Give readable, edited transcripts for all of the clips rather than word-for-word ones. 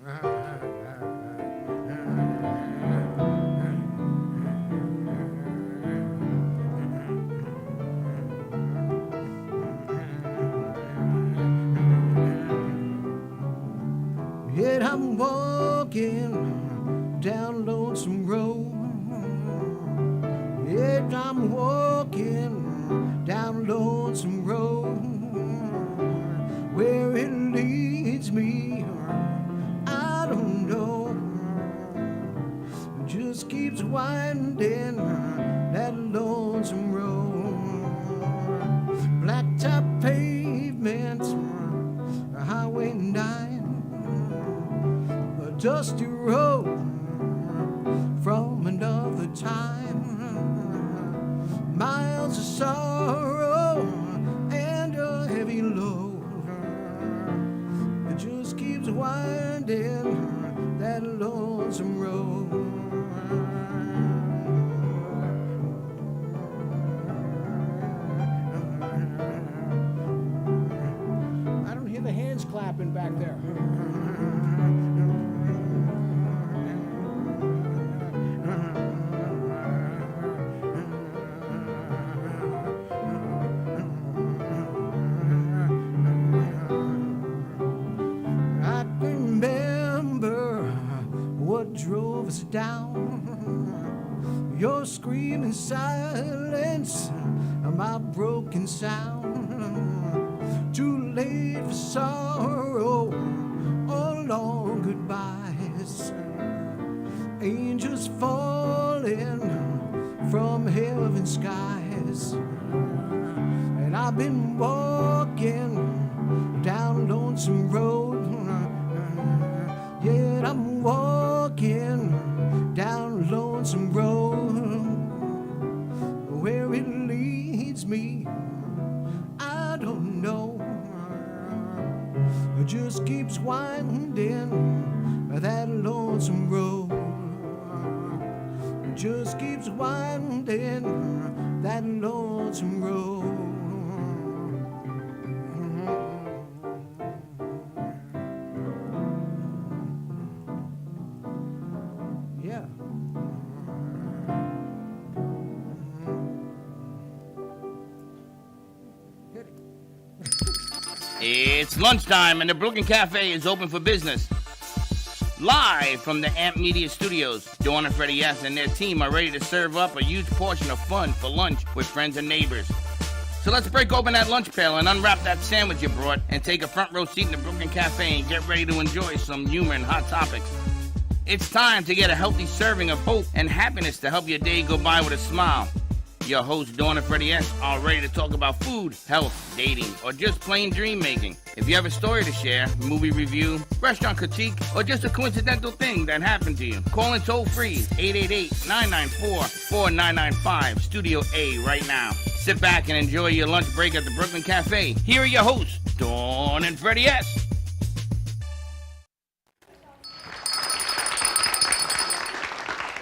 Yet I'm walking down Lonesome Road. Yet I'm walking down Lonesome Road. Where it leads me, I don't know. It just keeps winding that lonesome road. Blacktop pavement, a highway 9, a dusty road from another time. Miles of sorrow and a heavy load. It just keeps winding that lonesome road. I don't hear the hands clapping back there. I remember what drove us down. Your screaming silence, my broken sound. Too late for sorrow or long goodbyes. Angels falling from heaven's skies. And I've been walking down Lonesome Road. Yet I'm walking down Lonesome Road. Where it leads me, I don't know. It just keeps winding that lonesome road. It just keeps winding that lonesome road. Yeah. Hit it. It's lunchtime and the Brooklyn Cafe is open for business. Live from the Amp Media Studios, Dawn and Freddie S. and their team are ready to serve up a huge portion of fun for lunch with friends and neighbors. So let's break open that lunch pail and unwrap that sandwich you brought and take a front row seat in the Brooklyn Cafe and get ready to enjoy some humor and hot topics. It's time to get a healthy serving of hope and happiness to help your day go by with a smile. Your hosts, Dawn and Freddie S., are ready to talk about food, health, dating, or just plain dream making. If you have a story to share, movie review, restaurant critique, or just a coincidental thing that happened to you, call in toll free 888-994-4995, Studio A right now. Sit back and enjoy your lunch break at the Brooklyn Cafe. Here are your hosts, Dawn and Freddie S.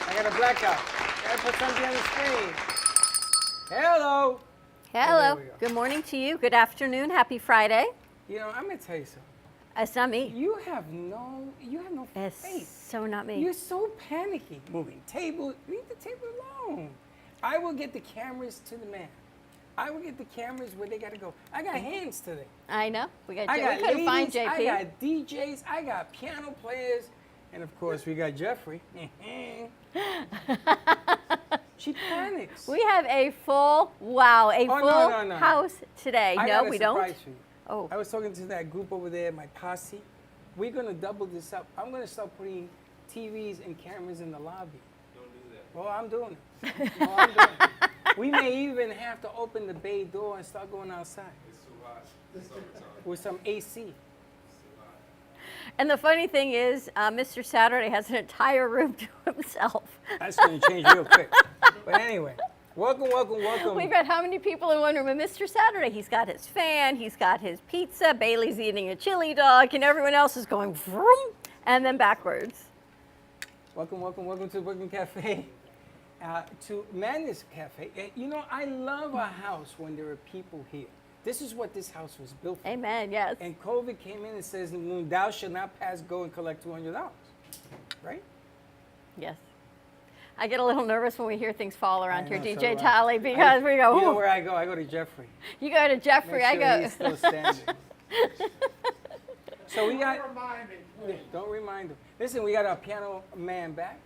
I got a blackout. Gotta put something on the screen. Hello. Hello. There we go. Good morning to you. Good afternoon. Happy Friday. You know, I'm gonna tell you something. It's not me. You have no It's faith. so not me. You're so panicky. Moving table. Leave the table alone. I will get the cameras to the man. I will get the cameras where they gotta go. I got hands today. I know. We I got couldn't find ladies, JP. I got DJs, I got piano players, and of course we got Jeffrey. She panics. We have a full full no. house today. I No, got a we don't. surprise for you. Oh. I was talking to that group over there, my posse. We're gonna double this up. I'm gonna start putting TVs and cameras in the lobby. Don't do that. Well, I'm doing it. No, I'm doing it. We may even have to open the bay door and start going outside It's too hot. It's summertime. with some AC. It's too hot. And the funny thing is, Mr. Saturday has an entire room to himself. That's gonna change real quick. But anyway, welcome. We've got how many people in one room? And Mr. Saturday, he's got his fan, he's got his pizza, Bailey's eating a chili dog, and everyone else is going vroom, and then backwards. Welcome to the Brooklyn Cafe. To Madness Cafe. You know, I love a house when there are people here. This is what this house was built for. Amen. Yes. And COVID came in and says, thou shalt not pass go and collect $200. Right? Yes. I get a little nervous when we hear things fall around here, know, so DJ do I. Tally, because we go, You know "Ooh." where I go? I go to Jeffrey. You go to Jeffrey, Make sure I go. he's still standing. So we got. Don't remind him. Listen, we got our piano man back.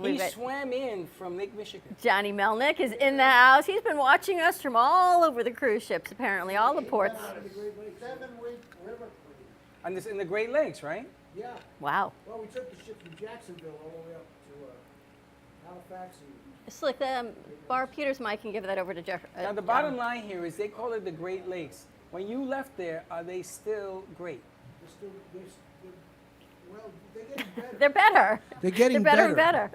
He swam in from Lake Michigan. Johnny Melnick is in the house. He's been watching us from all over the cruise ships, apparently, all the ports. 7-week river cruise. And this in the Great Lakes, right? Yeah. Wow. Well, we took the ship from Jacksonville all the way up to Halifax. Slick, Bar Peters mic can give that over to Jeff. Now the bottom line here is they call it the Great Lakes. When you left there, are they still great? Well, they're getting better. They're better. They're getting They're better and better.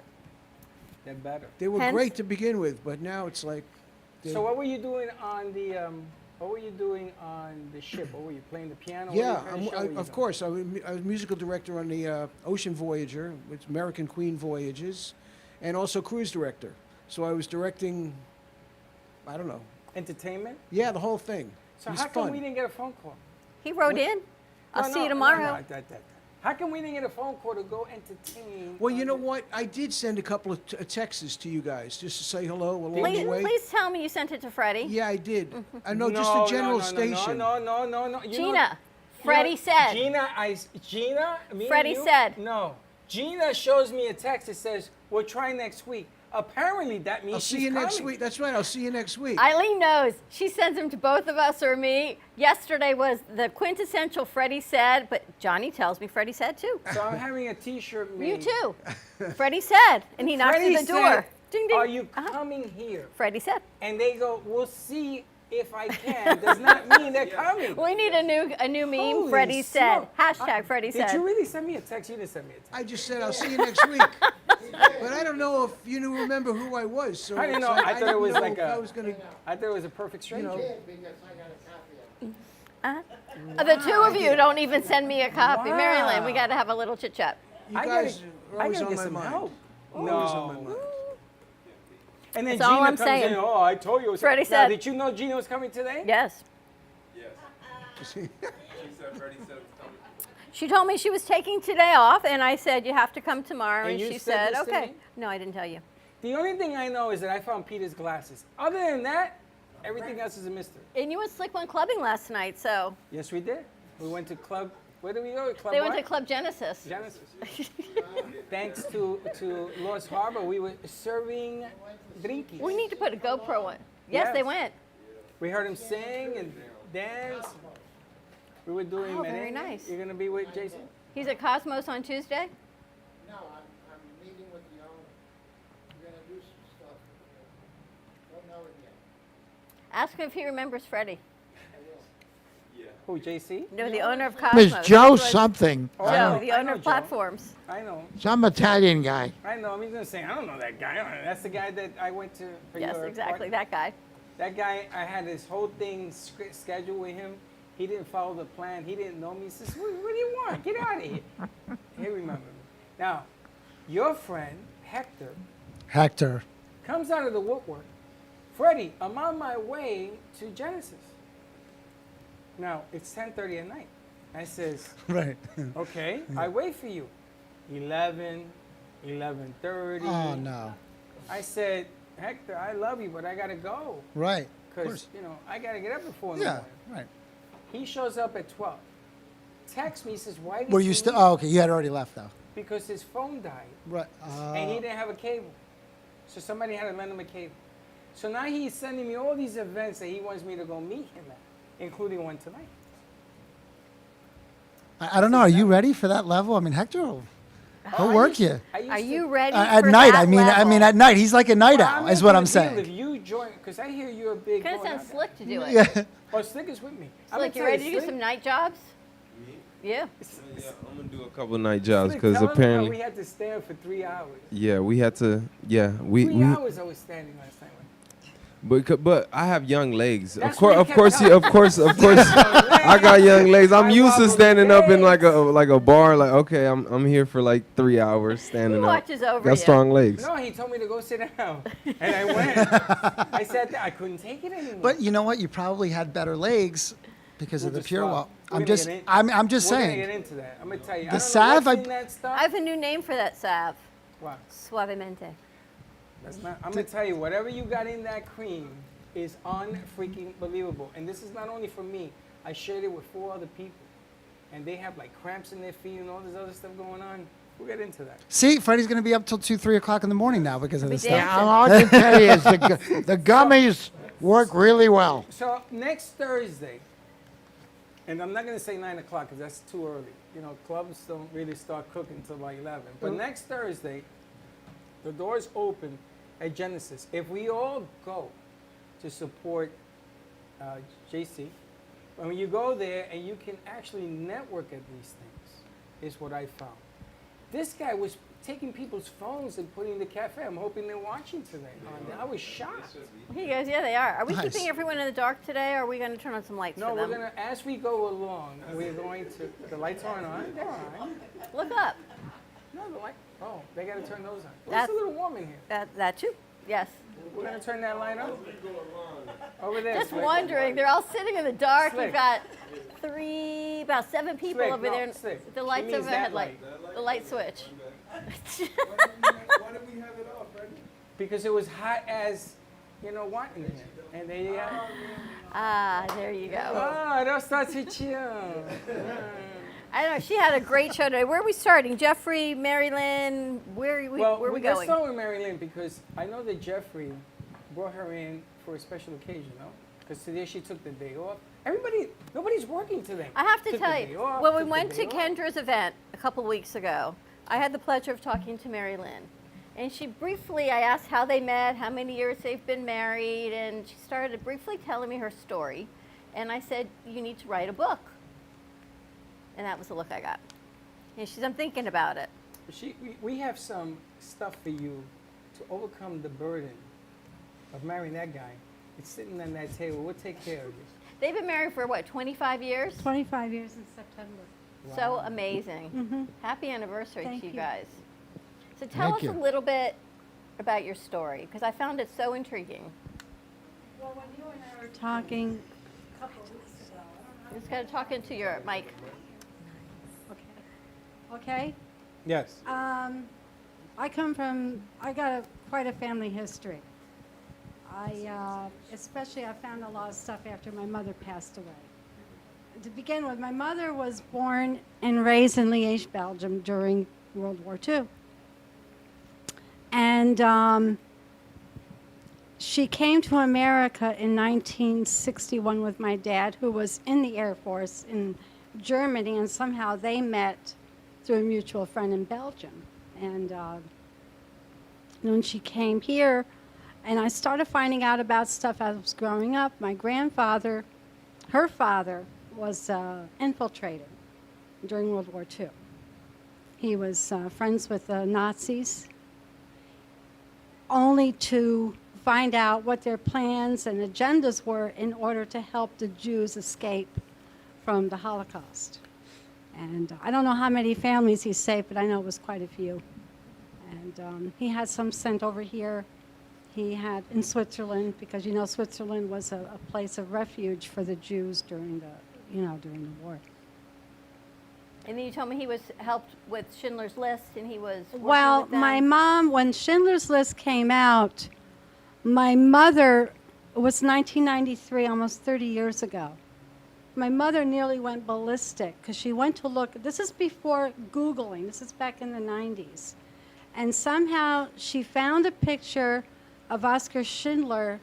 They're better. They were Hence- great to begin with, but now it's like. So what were you doing on the? What were you doing on the ship? What were you playing the piano? Yeah, What kind of show were you of doing? course. I was musical director on the Ocean Voyager, which American Queen Voyages, and also cruise director. So I was directing, I don't know. Entertainment. Yeah, the whole thing. So It was how come fun. we didn't get a phone call? He wrote in. I'll No, see you no, tomorrow. no, How come we didn't get a phone call to go entertain? Well, you on know the- what? I did send a couple of texts to you guys just to say hello along Please, the way. please tell me you sent it to Freddie. Yeah, I did. I know, No, just a no, general no, station. No. You know- Gina, Freddie you know, said. Gina, me and Freddie you- said. No. Gina shows me a text that says, we'll try next week. Apparently that means I'll see she's you next coming. week. That's right. I'll see you next week. Eileen knows. She sends them to both of us or me. Yesterday was the quintessential Freddie said, but Johnny tells me Freddie said too. So I'm having a T-shirt You made. too. Freddie said, and he knocks Freddie at the door. said, Ding ding. are you Uh-huh. coming here? Freddie said. And they go, we'll see if I can. Does not mean they're coming. We need a new meme. Holy Freddie said. smoke. Hashtag Freddie Did said. you really send me a text? You didn't send me a text. I just said I'll see you next week. But I don't know if you knew remember who I was. So I didn't know. so I thought it didn't was know like if a- I was gonna. I thought it was a perfect stranger. The two of you don't even send me a copy. Wow. Marilyn, we got to have a little chit chat. You I guys gotta, are I always gotta on get my some mind. help. Always on my mind. And then That's all Gina I'm comes saying. in. Oh, I told you. It was Freddie now, said- did you know Gina was coming today? Yes. Yes. She said Freddie said it's coming. She told me she was taking today off, and I said, you have to come tomorrow. And And you she said said, this to okay. me? No, I didn't tell you. The only thing I know is that I found Peter's glasses. Other than that, everything else is a mystery. And you and Slick went clubbing last night, so Yes, we did. We went to Club. Where did we go? Club they what? went to Club Genesis. Genesis. Thanks to Lost Harbor, we were serving drinkies. We need to put a GoPro on. Yes, they Yes. went. We heard him sing and dance. We were doing Oh, very merengue. nice. You're gonna be with Jason? He's at Cosmos on Tuesday. No, I'm meeting with the owner. We're gonna do some stuff. Don't know it yet. Ask him if he remembers Freddie. Who, JC? No, the owner of Cosmos. Miss Joe That's what- something. Oh, I I Joe, know. don't- the owner of Joe. Platforms. I know. Some Italian guy. I know. I'm gonna say I don't know that guy. That's the guy that I went to. For Yes, your exactly, party. that guy. That guy. I had this whole thing scheduled with him. He didn't follow the plan. He didn't know me. He says, "What do you want? Get out of here." He remembered me. Now, your friend Hector Hector. comes out of the woodwork. Freddie, I'm on my way to Genesis. Now it's 10:30 at night. I says, Right. okay, I wait for you. 11, 11:30. Oh, no. I said, Hector, I love you, but I gotta go Right. because I gotta get up at 4 in the Yeah, morning. right. He shows up at 12. Text me, says, why did Were you still? leave?" Oh, okay. You had already left, though. Because his phone died Right. and he didn't have a cable, so somebody had to lend him a cable. So now he's sending me all these events that he wants me to go meet him at, including one tonight. I don't know. Are you ready for that level? I mean, Hector will he'll work you. I used Are to- you ready At for night. that I mean, level? at night. He's like a night Well, owl, I'm is what making I'm a deal. If saying. you join, because I hear you're a big. Kind of going sounds out Slick to do it. Yeah. Oh, Slick is with me. Slick, you ready to do some night jobs? Me? Yeah. Yeah, I'm gonna do a couple night jobs Slick, because tell him how apparently, we had to stand for 3 hours. yeah, we had to. Yeah, we 3 hours I was standing last night. But I have young legs. That's Of course, what of he course, kept of course, of course. I got young legs. I'm I used to wobble standing up in legs. like a bar. Like, okay, I'm here for like 3 hours standing He up. watches over Got you. strong legs. No, he told me to go sit down, and I went. I sat there. I couldn't take it anymore. But you know what? You probably had better legs because We'll of the just Pure stop. Wall. We're I'm gonna just get in- I'm just We're gonna get saying. into that. I'm gonna tell you. The I don't salve know I- what's in that stuff. I have a new name for that salve. What? Suavemente. That's not. I'm gonna tell you. Whatever you got in that cream is unfreaking believable. And this is not only for me. I shared it with 4 other people, and they have like cramps in their feet and all this other stuff going on. We'll get into that. See, Freddie's going to be up till 2, 3 o'clock in the morning now because of We this did. stuff. Yeah, all I can tell you is the gummies work really well. So next Thursday, and I'm not gonna say 9 o'clock because that's too early. You know, clubs don't really start cooking until about 11. But next Thursday, the doors open at Genesis. If we all go to support JC, when you go there and you can actually network at these things, is what I found. This guy was taking people's phones and putting in the cafe. I'm hoping they're watching today. I was shocked. He goes, yeah, they are. Are we Nice. keeping everyone in the dark today, or are we going to turn on some lights No, for we're them? gonna, as we go along, we're going to, the lights aren't on, they're on. Look up. No, the light, oh, they gotta turn those on. Well, That's- it's a little warm in here. That too? Yes. We're gonna turn that light on. Over there. Just Slick. wondering. They're all sitting in the dark. Slick. You've got about 7 people Slick, over no, there. Slick. The She lights means over the that headlight. The light switch. Why did we have it off, Freddie? Because it was hot as, you know what in here. And there you have it. Ah, there you go. Ah, era salchichón. I don't know. She had a great show today. Where are we starting? Jeffrey, Mary Lynn, where are we Let's going? start with Mary Lynn because I know that Jeffrey brought her in for a special occasion, no? Because today she took the day off. Nobody's working today. I have to Took tell the you, day off, when we took the went day to off. Kendra's event a couple weeks ago, I had the pleasure of talking to Mary Lynn. And she briefly, I asked how they met, how many years they've been married, and she started briefly telling me her story. And I said, you need to write a book. And that was the look I got. And she said, I'm thinking about it. We have some stuff for you to overcome the burden of marrying that guy. It's sitting on that table. We'll take care of you. They've been married for what, 25 years? 25 years in September. So amazing. Happy anniversary Thank to you you. guys. So tell Thank us you. a little bit about your story, because I found it so intriguing. Well, when you and I were talking a couple of weeks ago, You just got to talk into your mic. okay? Yes. I come from, I got quite a family history. Especially I found a lot of stuff after my mother passed away. To begin with, my mother was born and raised in Liège, Belgium during World War II. And she came to America in 1961 with my dad, who was in the Air Force in Germany, and somehow they met through a mutual friend in Belgium. And when she came here, and I started finding out about stuff as I was growing up. My grandfather, her father, was infiltrated during World War II. He was friends with the Nazis, only to find out what their plans and agendas were in order to help the Jews escape from the Holocaust. And I don't know how many families he saved, but I know it was quite a few. And he had some sent over here. He had in Switzerland, because you know Switzerland was a place of refuge for the Jews during the war. And then you told me he was helped with Schindler's List, and he was working Well, with them. my mom, when Schindler's List came out, my mother, it was 1993, almost 30 years ago. My mother nearly went ballistic because she went to look. This is before Googling. This is back in the 90s. And somehow she found a picture of Oskar Schindler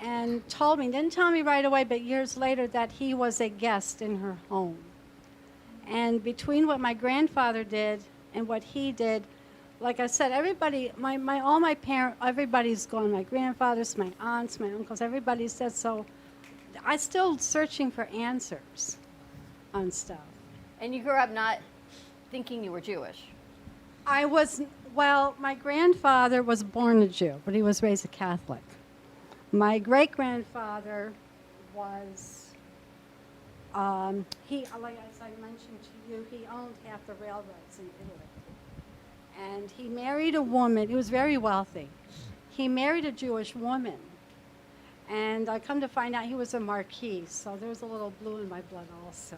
and didn't tell me right away, but years later, that he was a guest in her home. And between what my grandfather did and what he did, like I said, everybody, all my parents, everybody's gone. My grandfathers, my aunts, my uncles, everybody said so. I'm still searching for answers on stuff. And you grew up not thinking you were Jewish. Well, my grandfather was born a Jew, but he was raised a Catholic. My great-grandfather was, like as I mentioned to you, he owned half the railroads in Italy. And he married a woman, he was very wealthy. He married a Jewish woman. And I come to find out he was a Marquis, so there was a little blue in my blood also.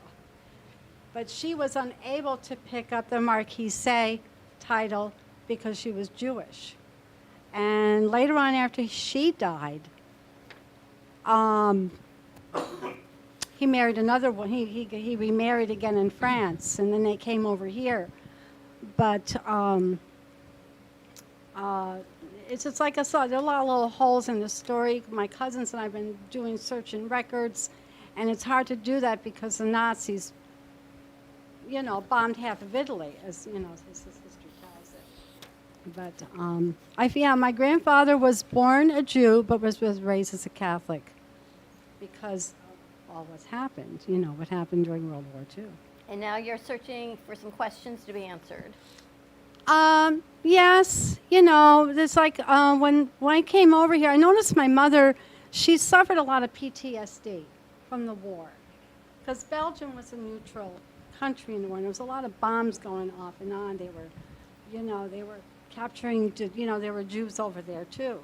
But she was unable to pick up the Marquise title because she was Jewish. And later on, after she died, he married another one. He remarried again in France, and then they came over here. But it's just like I saw, there are a lot of little holes in the story. My cousins and I have been doing searching records, and it's hard to do that because the Nazis, you know, bombed half of Italy, as you know, as history tells it. But yeah, my grandfather was born a Jew, but was raised as a Catholic because of all what's happened. You know, what happened during World War II. And now you're searching for some questions to be answered. Yes, you know, it's like when I came over here, I noticed my mother, she suffered a lot of PTSD from the war. Because Belgium was a neutral country in the war, and there was a lot of bombs going off and on. They were, you know, they were capturing, you know, there were Jews over there too.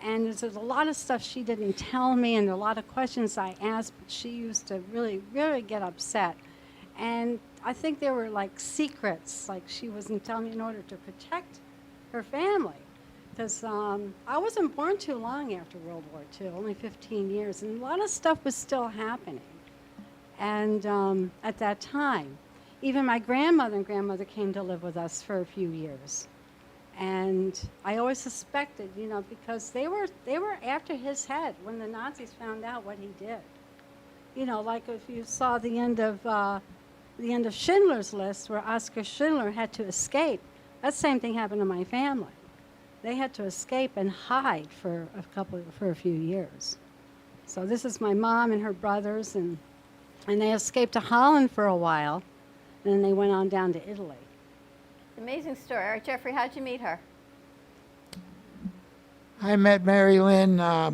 And there's a lot of stuff she didn't tell me, and a lot of questions I asked, but she used to really, really get upset. And I think there were like secrets, like she wasn't telling me in order to protect her family. Because I wasn't born too long after World War II, only 15 years, and a lot of stuff was still happening. And at that time, even my grandmother and grandmother came to live with us for a few years. And I always suspected, you know, because they were after his head when the Nazis found out what he did. You know, like if you saw the end of Schindler's List, where Oskar Schindler had to escape, that same thing happened to my family. They had to escape and hide for a few years. So this is my mom and her brothers, and they escaped to Holland for a while, and then they went on down to Italy. Amazing story. All right, Jeffrey, how'd you meet her? I met Mary Lynn. I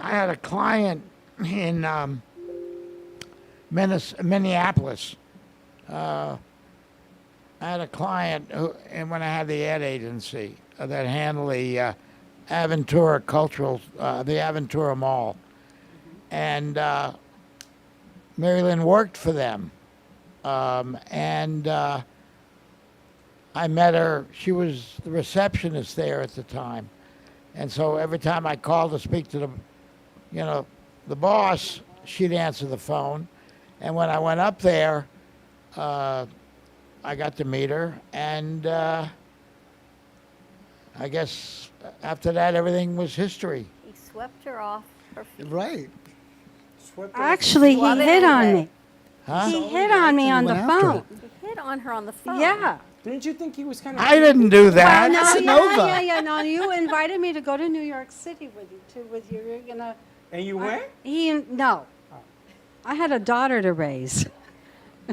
had a client in Minneapolis. I had a client and when I had the ad agency that handled the Aventura Cultural, the Aventura Mall. And Mary Lynn worked for them. I met her, she was the receptionist there at the time. And so every time I called to speak to the boss, she'd answer the phone. And when I went up there, I got to meet her, and I guess after that, everything was history. He swept her off her feet. Right. Actually, he hit on me. Huh? He hit on me on the went after her. phone. He hit on her on the phone. Yeah. Didn't you think he was kind of? I didn't do that. No, Casanova. yeah. No, you invited me to go to New York City with you. You're gonna. And you went? No. I had a daughter to raise.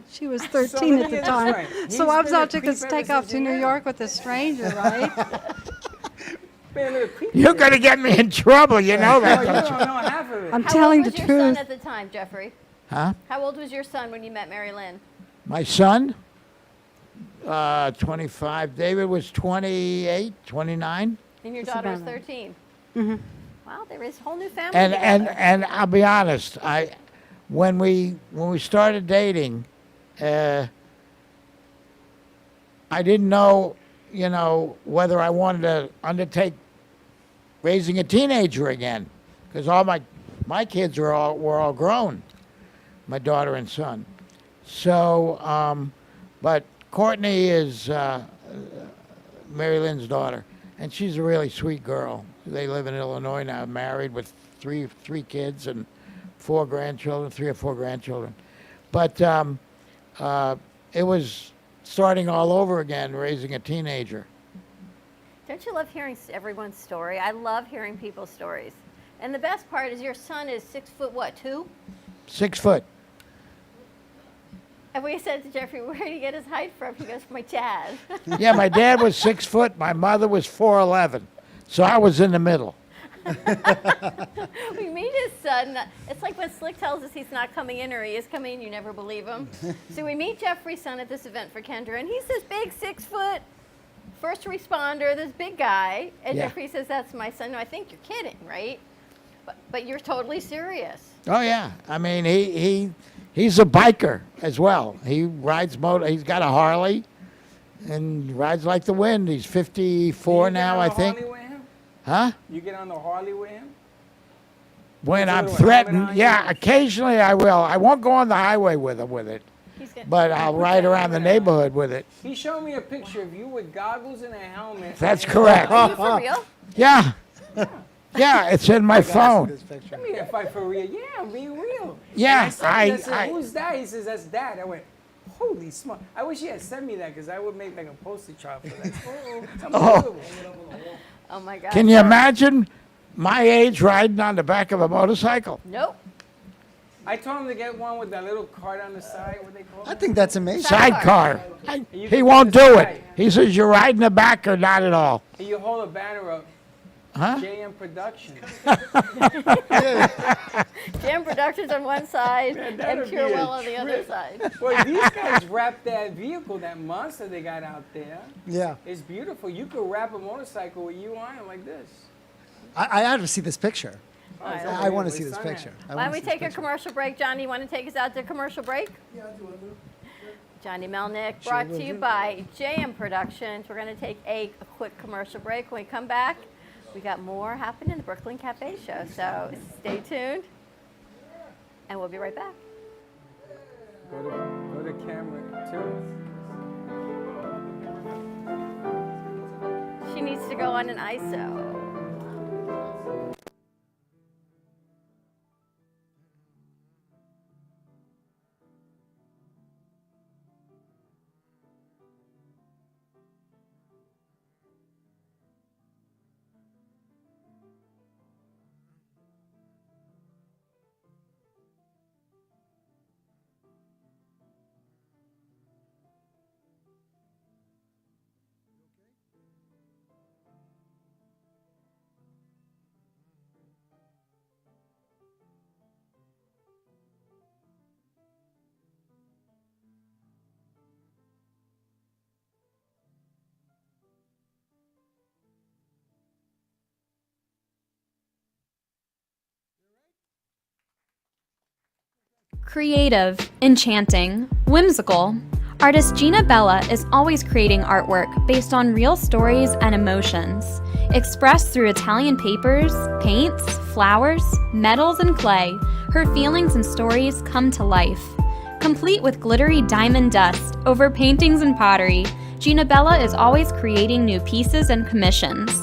She was 13 So let me at the get this time. right. So He's I was been a out to creep just ever take off since to you New met York with a stranger, right? Man, a creep. You're going to get me in trouble, you know Oh, that, you don't don't you? know half of it. I'm How telling old the was your son truth. at the time, Jeffrey? Huh? How old was your son when you met Mary Lynn? My son, 25. David was 28, 29. And your That's daughter was about right. 13. Mm-hmm. Wow, there is a whole new family And together. I'll be honest, when we started dating, I didn't know, whether I wanted to undertake raising a teenager again, because all my kids were all grown, my daughter and son. So, but Courtney is Mary Lynn's daughter, and she's a really sweet girl. They live in Illinois now, married with three kids and 3 or 4 grandchildren. But it was starting all over again, raising a teenager. Don't you love hearing everyone's story? I love hearing people's stories. And the best part is your son is 6 foot what, 2? 6 foot. And we said to Jeffrey, where did he get his height from? He goes, my dad. Yeah, my dad was 6 foot. My mother was 4'11", so I was in the middle. We meet his son. It's like when Slick tells us he's not coming in or he is coming in, you never believe him. So we meet Jeffrey's son at this event for Kendra, and he's this big 6-foot first responder, this big guy. And Yeah. Jeffrey says, that's my son. No, I think you're kidding, right? But you're totally serious. Oh yeah, I mean he's a biker as well. He rides motor. He's got a Harley, and rides like the wind. He's 54 now, I think. You get on the Harley with him? Huh? You get on the Harley with him? When With a I'm little helmet threatened, on yeah, you? occasionally I will. I won't go on the highway with him with it, He's gonna, but I'll ride around the neighborhood with it. He showed me a picture of you with goggles and a helmet. That's and- correct. Are you for real? Yeah, yeah, it's in my phone. This picture. I mean, if I for real, yeah, I'm being real. Yeah, And I said, who's that? He says, that's Dad. I went, holy smart. I wish he had sent me that because I would make like a poster chart for that. Unbelievable. Oh my God. Can you imagine my age riding on the back of a motorcycle? Nope. I told him to get one with that little cart on the side. What they call I it? think that's amazing. Sidecar. You He can won't put the do side. it. He says you're riding the back or not at all. And you hold a banner up. Huh? JM Productions. Jam Productions on one side and that'd be Purewell a on the other trip. side. Well, these guys wrap that vehicle, that monster they got out there. Yeah. It's beautiful. You could wrap a motorcycle with you on it like this. I have to see this picture. Oh, it's I want unbelievable. to see His this son had picture. it. I Why wanna don't we see this take a picture. commercial break? Johnny, you want to take us out to commercial break? Yeah, I'll do it. Johnny Melnick, brought to you by JM Productions. We're going to take a quick commercial break. When we come back, we got more happening in the Brooklyn Cafe Show. So stay tuned, and we'll be right back. Go to camera too. She needs to go on an ISO. Creative, enchanting, whimsical. Artist Gina Bella is always creating artwork based on real stories and emotions, expressed through Italian papers, paints, flowers, metals, and clay. Her feelings and stories come to life. Complete with glittery diamond dust over paintings and pottery, Gina Bella is always creating new pieces and commissions.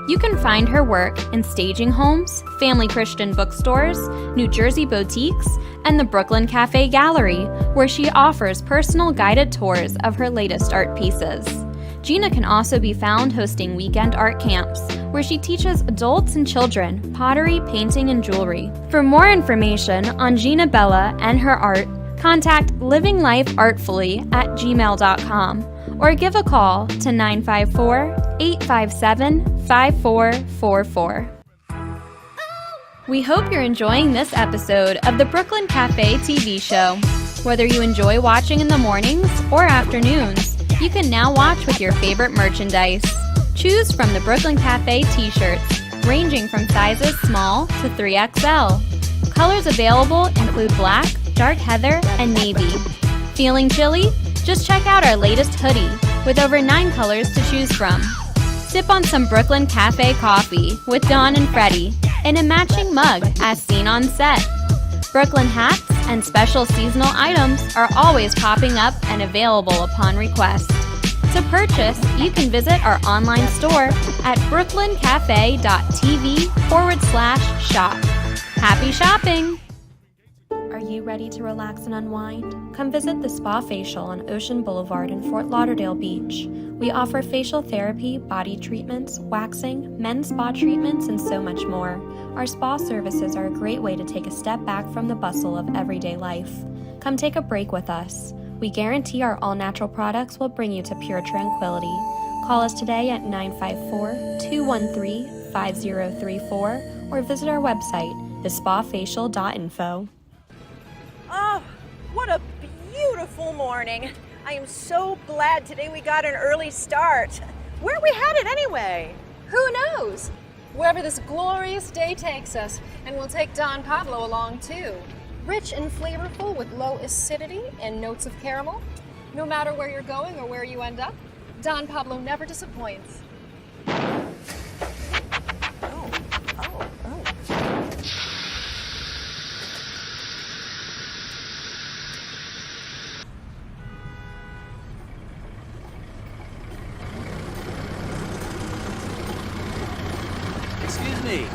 You can find her work in staging homes, family Christian bookstores, New Jersey boutiques, and the Brooklyn Cafe Gallery, where she offers personal guided tours of her latest art pieces. Gina can also be found hosting weekend art camps, where she teaches adults and children pottery, painting, and jewelry. For more information on Gina Bella and her art, contact livinglifeartfully@gmail.com or give a call to 954-857-5444. We hope you're enjoying this episode of the Brooklyn Cafe TV show. Whether you enjoy watching in the mornings or afternoons, you can now watch with your favorite merchandise. Choose from the Brooklyn Cafe t-shirts, ranging from sizes small to 3XL. Colors available include black, dark heather, and navy. Feeling chilly? Just check out our latest hoodie with over 9 colors to choose from. Sip on some Brooklyn Cafe coffee with Dawn and Freddie in a matching mug as seen on set. Brooklyn hats and special seasonal items are always popping up and available upon request. To purchase, you can visit our online store at brooklyncafe.tv/shop. Happy shopping! Are you ready to relax and unwind? Come visit the Spa Facial on Ocean Boulevard in Fort Lauderdale Beach. We offer facial therapy, body treatments, waxing, men's spa treatments, and so much more. Our spa services are a great way to take a step back from the bustle of everyday life. Come take a break with us. We guarantee our all-natural products will bring you to pure tranquility. Call us today at 954-213-5555 888-5034 or visit our website, thespafacial.info. Oh, what a beautiful morning. I am so glad today we got an early start. Where are we headed anyway? Who knows? Wherever this glorious day takes us, and we'll take Don Pablo along too. Rich and flavorful with low acidity and notes of caramel. No matter where you're going or where you end up, Don Pablo never disappoints. Excuse me,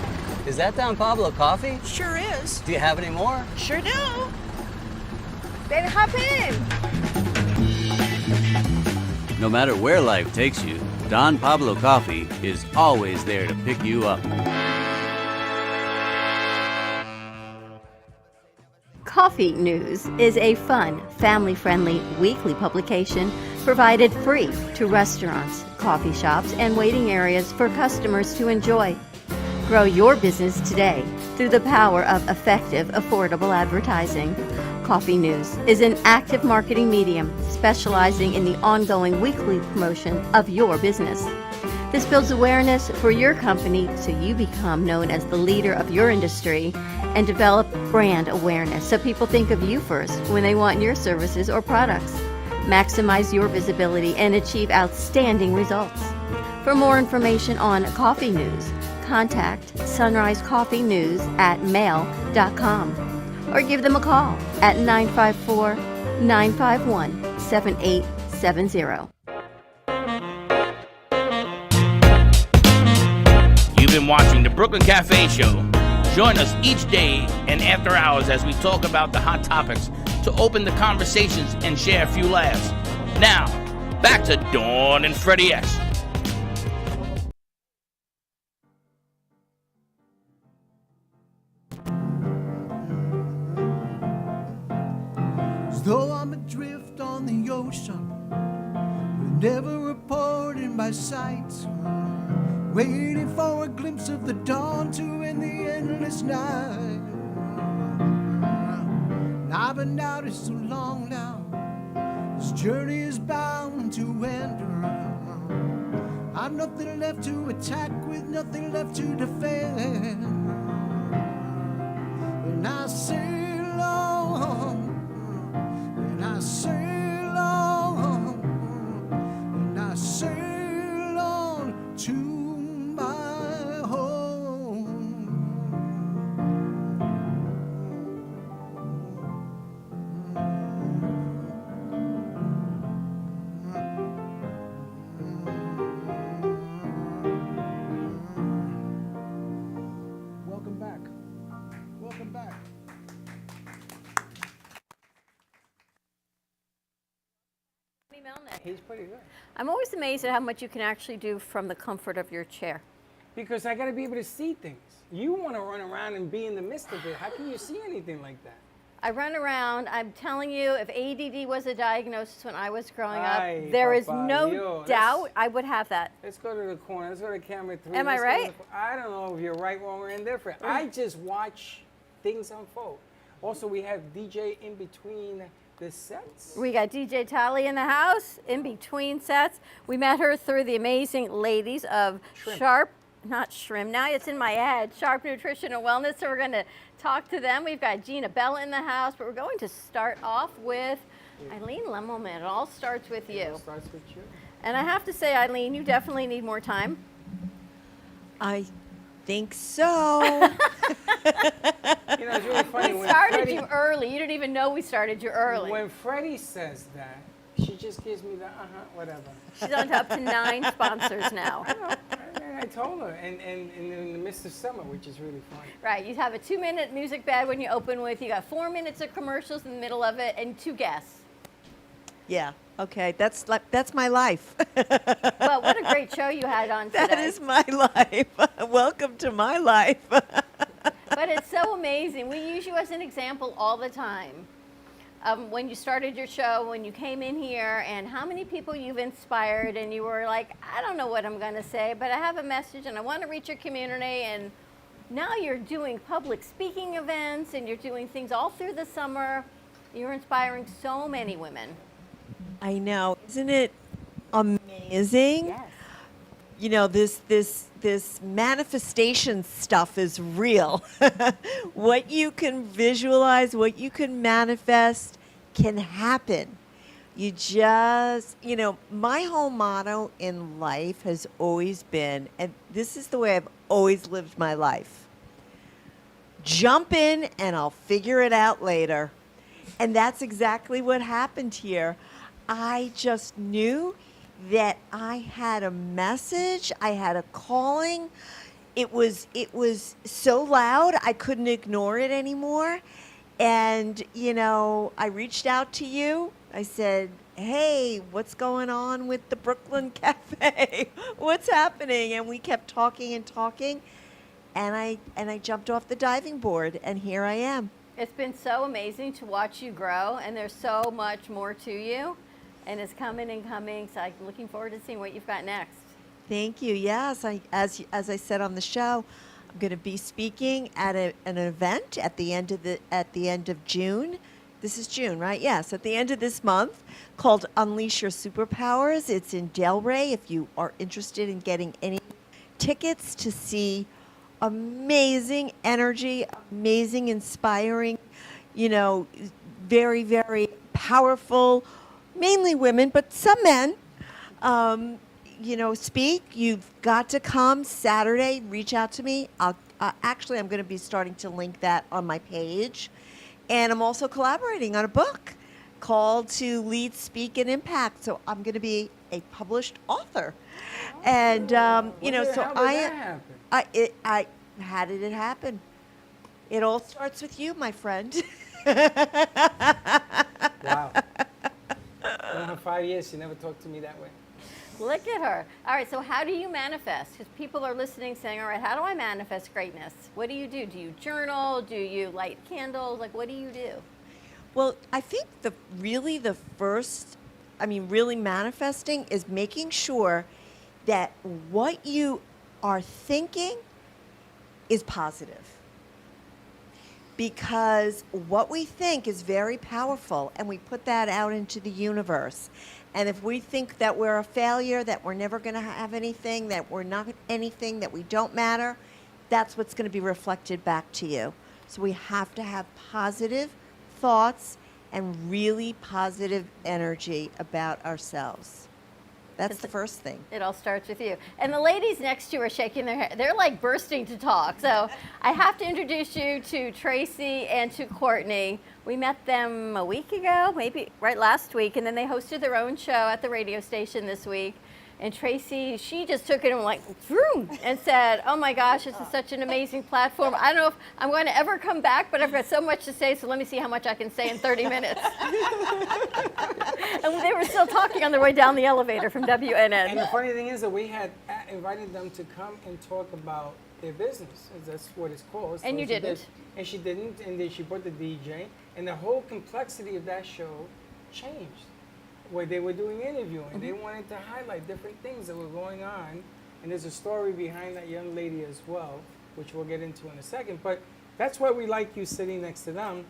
is that Don Pablo coffee? Sure is. Do you have any more? Sure do. Baby, hop in. No matter where life takes you, Don Pablo Coffee is always there to pick you up. Coffee News is a fun, family-friendly weekly publication provided free to restaurants, coffee shops, and waiting areas for customers to enjoy. Grow your business today through the power of effective, affordable advertising. Coffee News is an active marketing medium specializing in the ongoing weekly promotion of your business. This builds awareness for your company so you become known as the leader of your industry and develop brand awareness so people think of you first when they want your services or products. Maximize your visibility and achieve outstanding results. For more information on Coffee News, contact Sunrise Coffee News at mail.com or give them a call at 954-951-7870. You've been watching the Brooklyn Cafe Show. Join us each day and after hours as we talk about the hot topics to open the conversations and share a few laughs. Now, back to Dawn and Freddie S. As though I'm adrift on the ocean, with never reporting by sight, waiting for a glimpse of the dawn to end the endless night. And I've been out it so long now, this journey is bound to end. I've nothing left to attack with nothing left to defend. And I sail on, and I sail on, and I sail on to my home. Welcome back. Welcome back. He's pretty good. I'm always amazed at how much you can actually do from the comfort of your chair. Because I got to be able to see things. You want to run around and be in the midst of it. How can you see anything like that? I run around. I'm telling you, if ADD was a diagnosis when I was growing Ay, up, there is Papa, no yo, doubt I would have that. Let's go to the corner. Let's go to camera 3. Am I Let's go right? I don't know if you're right, wrong, or indifferent. I just watch things unfold. Also, we have DJ in between the sets. We got DJ Tally in the house in between sets. We met her through the amazing ladies of Sharp, not Shrimp, now it's in my head, Sharp Nutrition and Wellness. So we're going to talk to them. We've got Gina Bella in the house, but we're going to start off with Eileen Lemmelman. It all starts with you. It starts with you. And I have to say, Eileen, you definitely need more time. I think so. You know, it's really funny. We when started Freddie, you early. You didn't even know we started you early. When Freddie says that, she just gives me the whatever. She's on to up to 9 sponsors now. I told her, and in the midst of summer, which is really funny. Right, you have a 2-minute music bed when you open with. You got 4 minutes of commercials in the middle of it, and 2 guests. Yeah. Okay. That's my life. Well, what a great show you had on today. That is my life. Welcome to my life. But it's so amazing. We use you as an example all the time. when you started your show, when you came in here, and how many people you've inspired, and you were like, I don't know what I'm going to say, but I have a message and I want to reach your community. And now you're doing public speaking events and you're doing things all through the summer. You're inspiring so many women. I know. Isn't it amazing? Yes. You know, this manifestation stuff is real. What you can visualize, what you can manifest can happen. You just, you know, my whole motto in life has always been, and this is the way I've always lived my life: jump in and I'll figure it out later. And that's exactly what happened here. I just knew that I had a message, I had a calling. It was so loud, I couldn't ignore it anymore. And, you know, I reached out to you. I said, hey, what's going on with the Brooklyn Cafe? What's happening? And we kept talking and talking. And I jumped off the diving board, and here I am. It's been so amazing to watch you grow, and there's so much more to you, and it's coming and coming, so I'm looking forward to seeing what you've got next. Thank you. Yes, as I said on the show, I'm going to be speaking at an event at the end of June. This is June, right? Yes, at the end of this month, called Unleash Your Superpowers. It's in Delray. If you are interested in getting any tickets to see amazing energy, amazing, inspiring, you know, very, very powerful, mainly women, but some men, you know, speak. You've got to come Saturday. Reach out to me. Actually, I'm going to be starting to link that on my page. And I'm also collaborating on a book called To Lead, Speak, and Impact. So I'm going to be a published author. And, you know, so how did it happen? It all starts with you, my friend. Wow. In 5 years, she never talked to me that way. Look at her. All right, so how do you manifest? Because people are listening saying, all right, how do I manifest greatness? What do you do? Do you journal? Do you light candles? Like, what do you do? Well, I think really manifesting is making sure that what you are thinking is positive. Because what we think is very powerful, and we put that out into the universe. And if we think that we're a failure, that we're never going to have anything, that we're not anything, that we don't matter, that's what's going to be reflected back to you. So we have to have positive thoughts and really positive energy about ourselves. That's the first thing. It all starts with you. And the ladies next to you are shaking their head. They're like bursting to talk. So I have to introduce you to Tracy and to Courtney. We met them a week ago, maybe right last week, and then they hosted their own show at the radio station this week. And Tracy, she just took it and like, vroom, and said, oh my gosh, this is such an amazing platform. I don't know if I'm going to ever come back, but I've got so much to say, so let me see how much I can say in 30 minutes. And they were still talking on their way down the elevator from WNN. And the funny thing is that we had invited them to come and talk about their business. That's what it's called. And you didn't. And she didn't, and then she brought the DJ, and the whole complexity of that show changed. Where they were doing interviewing. Mm-hmm. They wanted to highlight different things that were going on. And there's a story behind that young lady as well, which we'll get into in a second. But that's why we like you sitting next to them,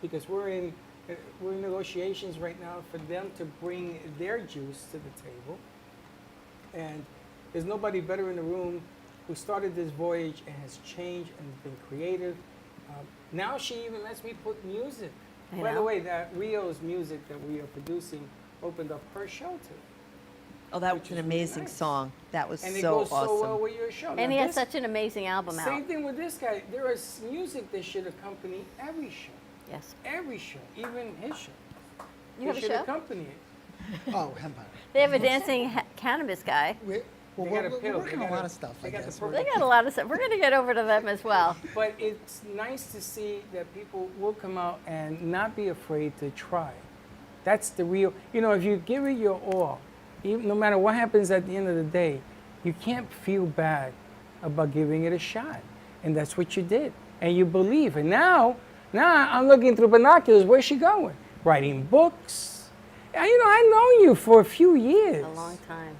because we're in negotiations right now for them to bring their juice to the table. And there's nobody better in the room who started this voyage and has changed and been creative. Now she even lets me put music. By the way, that Rio's music that we are producing opened up her show too. Oh, that was an amazing song. That was and so it goes awesome. so well with your show. And he has such an amazing album out. Same thing with this guy. There is music that should accompany every show. Yes. Every show, even his show. You have a show? Accompany it. Oh, Empire. They have a dancing cannabis guy. Well, we're working on a lot of stuff. I guess. They got a lot of stuff. We're going to get over to them as well. But it's nice to see that people will come out and not be afraid to try. That's the real, you know, if you give it your all, no matter what happens at the end of the day, you can't feel bad about giving it a shot. And that's what you did. And you believe. And now I'm looking through binoculars. Where's she going? writing books. And, I've known you for a few years. A long time.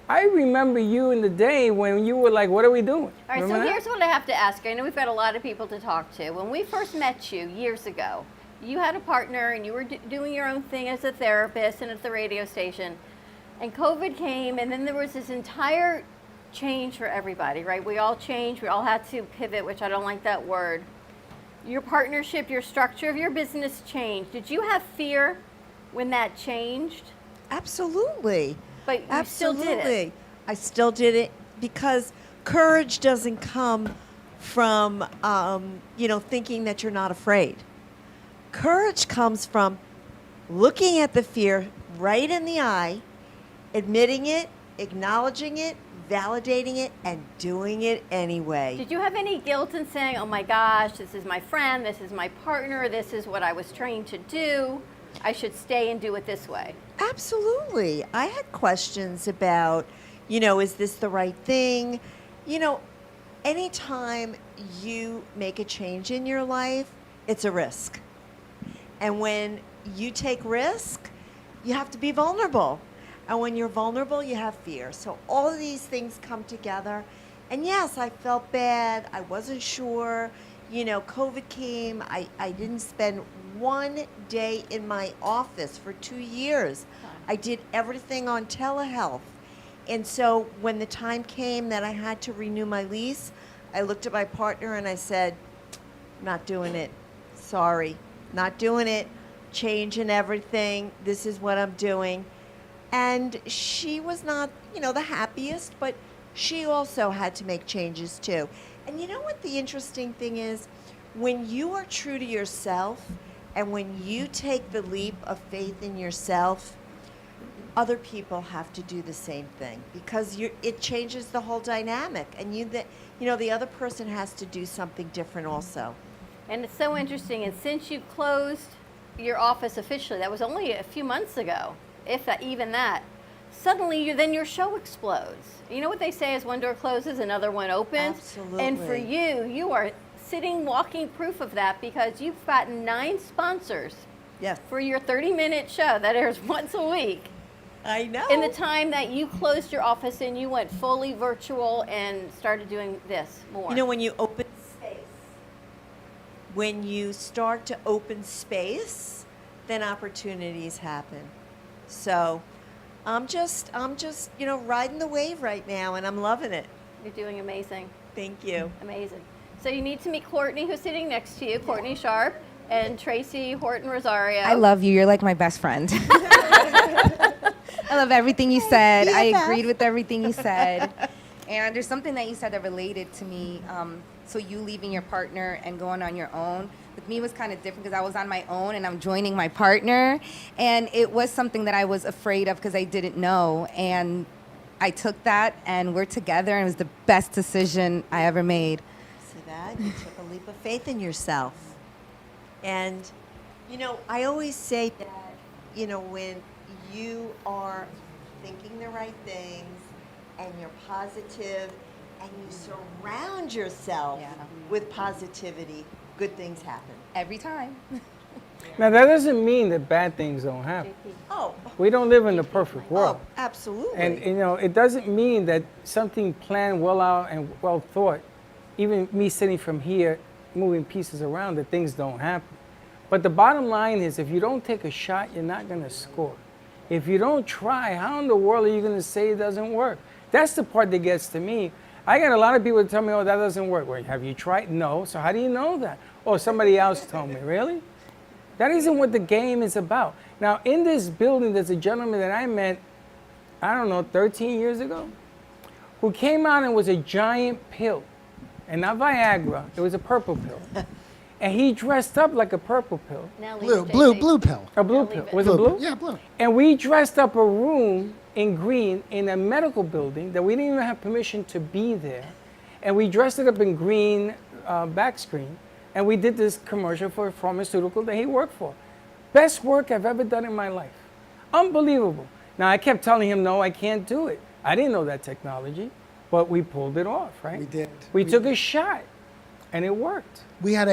I remember you in the day when you were like, what are we doing? All right, Remember so that? here's what I have to ask you. I know we've got a lot of people to talk to. When we first met you years ago, you had a partner and you were doing your own thing as a therapist and at the radio station. And COVID came, and then there was this entire change for everybody, right? We all changed. We all had to pivot, which I don't like that word. Your partnership, your structure of your business changed. Did you have fear when that changed? Absolutely. But you Absolutely. still did it. I still did it because courage doesn't come from, thinking that you're not afraid. Courage comes from looking at the fear right in the eye, admitting it, acknowledging it, validating it, and doing it anyway. Did you have any guilt in saying, oh my gosh, this is my friend, this is my partner, this is what I was trained to do, I should stay and do it this way? Absolutely. I had questions about, is this the right thing? Anytime you make a change in your life, it's a risk. And when you take risk, you have to be vulnerable. And when you're vulnerable, you have fear. So all of these things come together. And yes, I felt bad. I wasn't sure. COVID came. I didn't spend one day in my office for 2 years. I did everything on telehealth. And so when the time came that I had to renew my lease, I looked at my partner and I said, not doing it. Sorry, not doing it. Changing everything. This is what I'm doing. And she was not, the happiest, but she also had to make changes too. And you know what the interesting thing is? When you are true to yourself and when you take the leap of faith in yourself, other people have to do the same thing because it changes the whole dynamic. And the other person has to do something different also. And it's so interesting. And since you closed your office officially, that was only a few months ago, if that, even that, suddenly then your show explodes. You know what they say is one door closes, another one opens? Absolutely. And for you are sitting walking proof of that because you've gotten 9 sponsors for your 30-minute show that airs once a week. I know. In the time that you closed your office and you went fully virtual and started doing this more. When you open space, when you start to open space, then opportunities happen. So I'm just riding the wave right now, and I'm loving it. You're doing amazing. Thank you. Amazing. So you need to meet Courtney, who's sitting next to you, Courtney Sharp, and Tracy Horton Rosario. I love you. You're like my best friend. I love everything you said. I agreed with everything you said. And there's something that you said that related to me. So you leaving your partner and going on your own. With me, it was kind of different because I was on my own and I'm joining my partner. And it was something that I was afraid of because I didn't know. And I took that and we're together and it was the best decision I ever made. See that? You took a leap of faith in yourself. And, I always say that, when you are thinking the right things and you're positive and you surround yourself with positivity, good things happen. Every time. Now, that doesn't mean that bad things don't happen. Oh. We don't live in the perfect world. Oh, absolutely. And, it doesn't mean that something planned well out and well thought, even me sitting from here, moving pieces around, that things don't happen. But the bottom line is, if you don't take a shot, you're not going to score. If you don't try, how in the world are you going to say it doesn't work? That's the part that gets to me. I got a lot of people that tell me, oh, that doesn't work. Well, have you tried? No. So how do you know that? Oh, somebody else told me. Really? That isn't what the game is about. Now, in this building, there's a gentleman that I met, 13 years ago, who came out and was a giant pill. And not Viagra, it was a purple pill. And he dressed up like a purple pill. Blue pill. A blue pill. Was it blue? Yeah, blue. And we dressed up a room in green in a medical building that we didn't even have permission to be there. And we dressed it up in green back screen. And we did this commercial for a pharmaceutical that he worked for. Best work I've ever done in my life. Unbelievable. Now, I kept telling him, no, I can't do it. I didn't know that technology, but we pulled it off, right? We did. We took a shot, and it worked. We had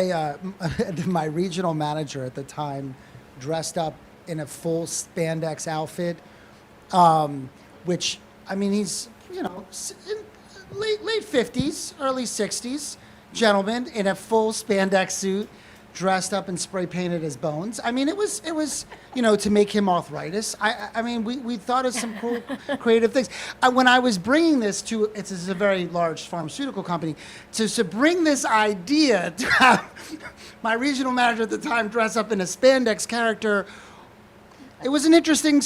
my regional manager at the time dressed up in a full spandex outfit, which, I mean, he's, you know, late 50s, early 60s gentleman in a full spandex suit, dressed up and spray painted his bones. I mean, it was, you know, to make him arthritis. I mean, we thought of some cool, creative things. When I was bringing this to, it's a very large pharmaceutical company, to bring this idea to have my regional manager at the time dress up in a spandex character, it was an interesting,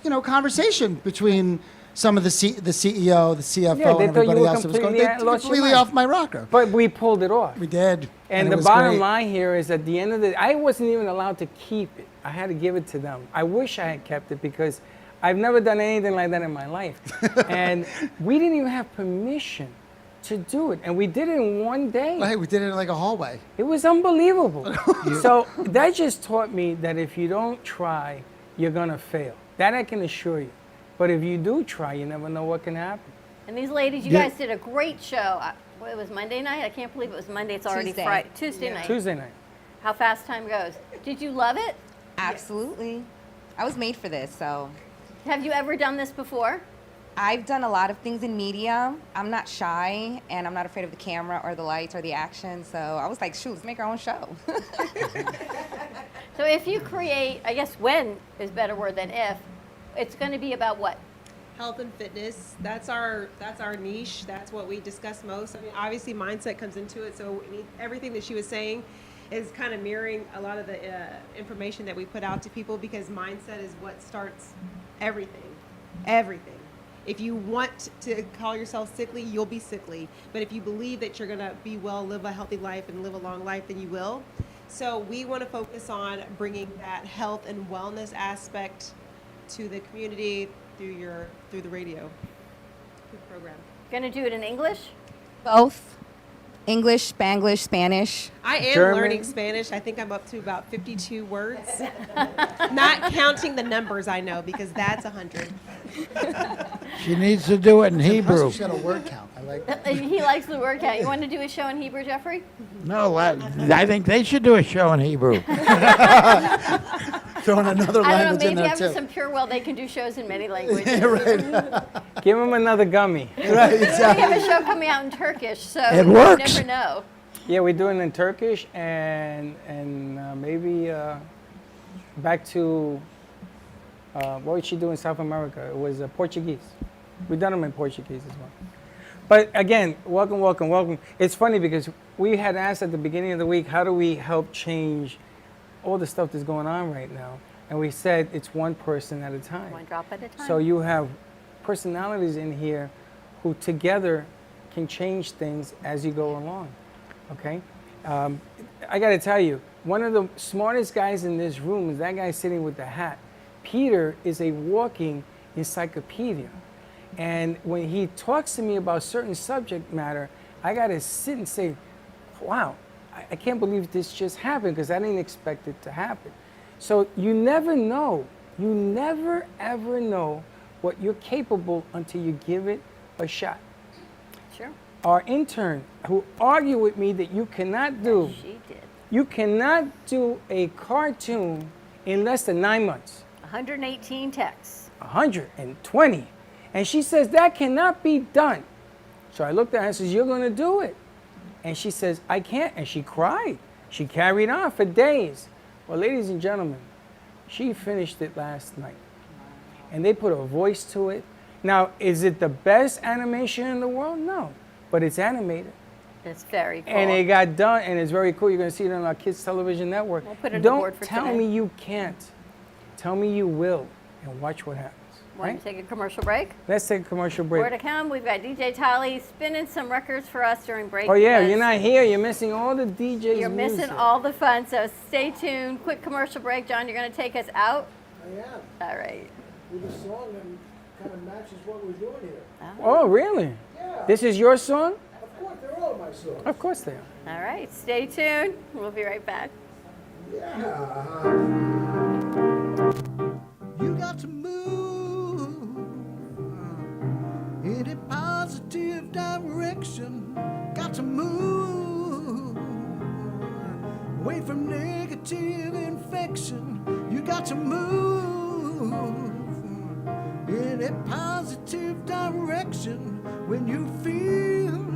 you know, conversation between some of the CEO, the CFO, and everybody else that was going. They completely off my rocker. But we pulled it off. We did. And the bottom line here is, at the end of the, I wasn't even allowed to keep it. I had to give it to them. I wish I had kept it because I've never done anything like that in my life. And we didn't even have permission to do it. And we did it in one day. Right, we did it in like a hallway. It was unbelievable. So that just taught me that if you don't try, you're going to fail. That I can assure you. But if you do try, you never know what can happen. And these ladies, you guys did a great show. It was Monday night? I can't believe it was Monday. It's already Friday. Tuesday night. Tuesday night. How fast time goes. Did you love it? Absolutely. I was made for this, so. Have you ever done this before? I've done a lot of things in media. I'm not shy, and I'm not afraid of the camera or the lights or the action. So I was like, shoot, let's make our own show. So if you create, I guess when is a better word than if, it's going to be about what? Health and fitness. That's our niche. That's what we discuss most. I mean, obviously mindset comes into it. So everything that she was saying is kind of mirroring a lot of the information that we put out to people, because mindset is what starts everything. Everything. If you want to call yourself sickly, you'll be sickly. But if you believe that you're going to be well, live a healthy life, and live a long life, then you will. So we want to focus on bringing that health and wellness aspect to the community through the radio program. Going to do it in English? Both. English, Spanglish, Spanish. I am learning Spanish. I think I'm up to about 52 words. Not counting the numbers I know, because that's 100. She needs to do it in Hebrew. She's got a word count. I like that. He likes the word count. You want to do a show in Hebrew, Jeffrey? No, I think they should do a show in Hebrew. Throwing another I language don't in know, there maybe too. after some Pure Well, they can do shows in many languages. Right. Give them another gummy. Right, We exactly. have a show coming out in Turkish, so It you works. never know. Yeah, we're doing it in Turkish and maybe back to what did she do in South America? It was Portuguese. We've done them in Portuguese as well. But again, welcome. It's funny because we had asked at the beginning of the week, how do we help change all the stuff that's going on right now? And we said it's one person at a time. One drop at a time. So you have personalities in here who together can change things as you go along. Okay? I got to tell you, one of the smartest guys in this room is that guy sitting with the hat. Peter is a walking encyclopedia. And when he talks to me about certain subject matter, I got to sit and say, wow, I can't believe this just happened, because I didn't expect it to happen. So you never know. You never, ever know what you're capable until you give it a shot. Sure. Our intern, who argued with me that you cannot do, She did. you cannot do a cartoon in less than 9 months. 118 texts. 120. And she says, that cannot be done. So I looked at her and says, you're going to do it. And she says, I can't. And she cried. She carried on for days. Well, ladies and gentlemen, she finished it last night. And they put a voice to it. Now, is it the best animation in the world? No. But it's animated. It's very cool. And it got done, and it's very cool. You're going to see it on our Kids Television Network. We'll put it on the board Don't for tell today. me you can't. Tell me you will, and watch what happens. Want Right? to take a commercial break? Let's take a commercial More break. to come. We've got DJ Tolly spinning some records for us during break. Oh yeah, because you're not here. You're missing all the DJs. You're missing music. all the fun, so stay tuned. Quick commercial break. John, you're going to take us out? I am. All right. With a song that kind of matches what we're doing here. Oh really? Yeah. This is your song? Of course, they're all my songs. Of course they are. All right. Stay tuned. We'll be right back. You got to move in a positive direction. Got to move away from negative infection. got to move in a positive direction when you feel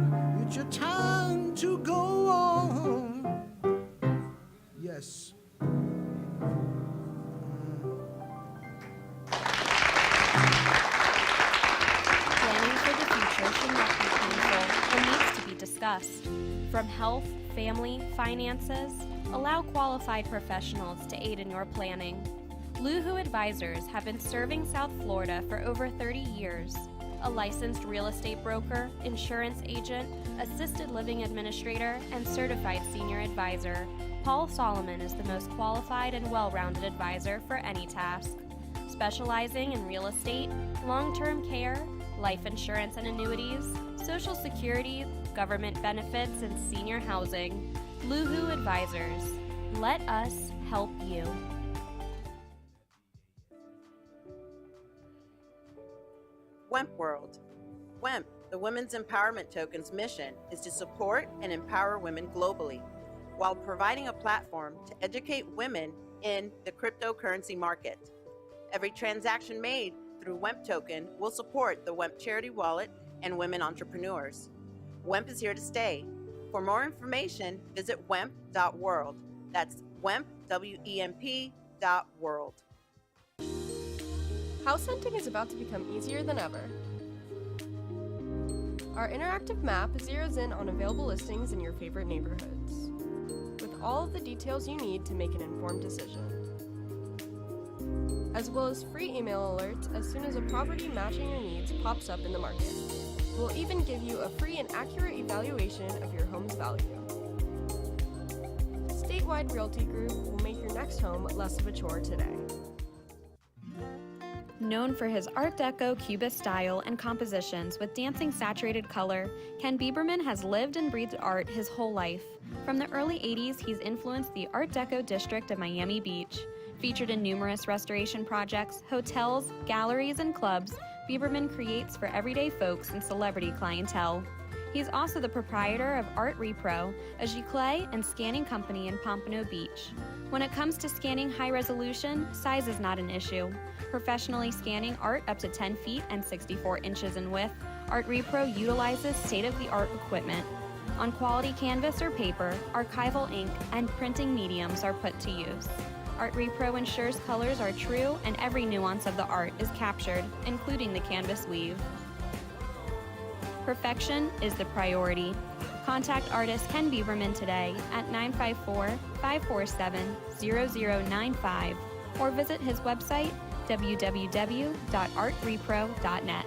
it's your time to go on. Yes. Planning for the future should not be painful or needs to be discussed. From health, family, finances, allow qualified professionals to aid in your planning. Luhu Advisors have been serving South Florida for over 30 years. A licensed real estate broker, insurance agent, assisted living administrator, and certified senior advisor, Paul Solomon is the most qualified and well-rounded advisor for any task. Specializing in real estate, long-term care, life insurance and annuities, Social Security, government benefits, and senior housing, Luhu Advisors. Let us help you. WEMP World. WEMP, the Women's Empowerment Token's mission is to support and empower women globally while providing a platform to educate women in the cryptocurrency market. Every transaction made through WEMP token will support the WEMP charity wallet and women entrepreneurs. WEMP is here to stay. For more information, visit wemp.world. That's WEMP, WEMP.world. House hunting is about to become easier than ever. Our interactive map zeroes in on available listings in your favorite neighborhoods, with all of the details you need to make an informed decision, as well as free email alerts as soon as a property matching your needs pops up in the market. We'll even give you a free and accurate evaluation of your home's value. Statewide Realty Group will make your next home less of a chore today. Known for his Art Deco Cubist style and compositions with dancing saturated color, Ken Bieberman has lived and breathed art his whole life. From the early 80s, he's influenced the Art Deco district of Miami Beach. Featured in numerous restoration projects, hotels, galleries, and clubs, Bieberman creates for everyday folks and celebrity clientele. He's also the proprietor of Art Repro, a giclée and scanning company in Pompano Beach. When it comes to scanning high resolution, size is not an issue. Professionally scanning art up to 10 feet and 64 inches in width, Art Repro utilizes state-of-the-art equipment. On quality canvas or paper, archival ink and printing mediums are put to use. Art Repro ensures colors are true and every nuance of the art is captured, including the canvas weave. Perfection is the priority. Contact artist Ken Bieberman today at 954-547-0095 or visit his website www.artrepro.net.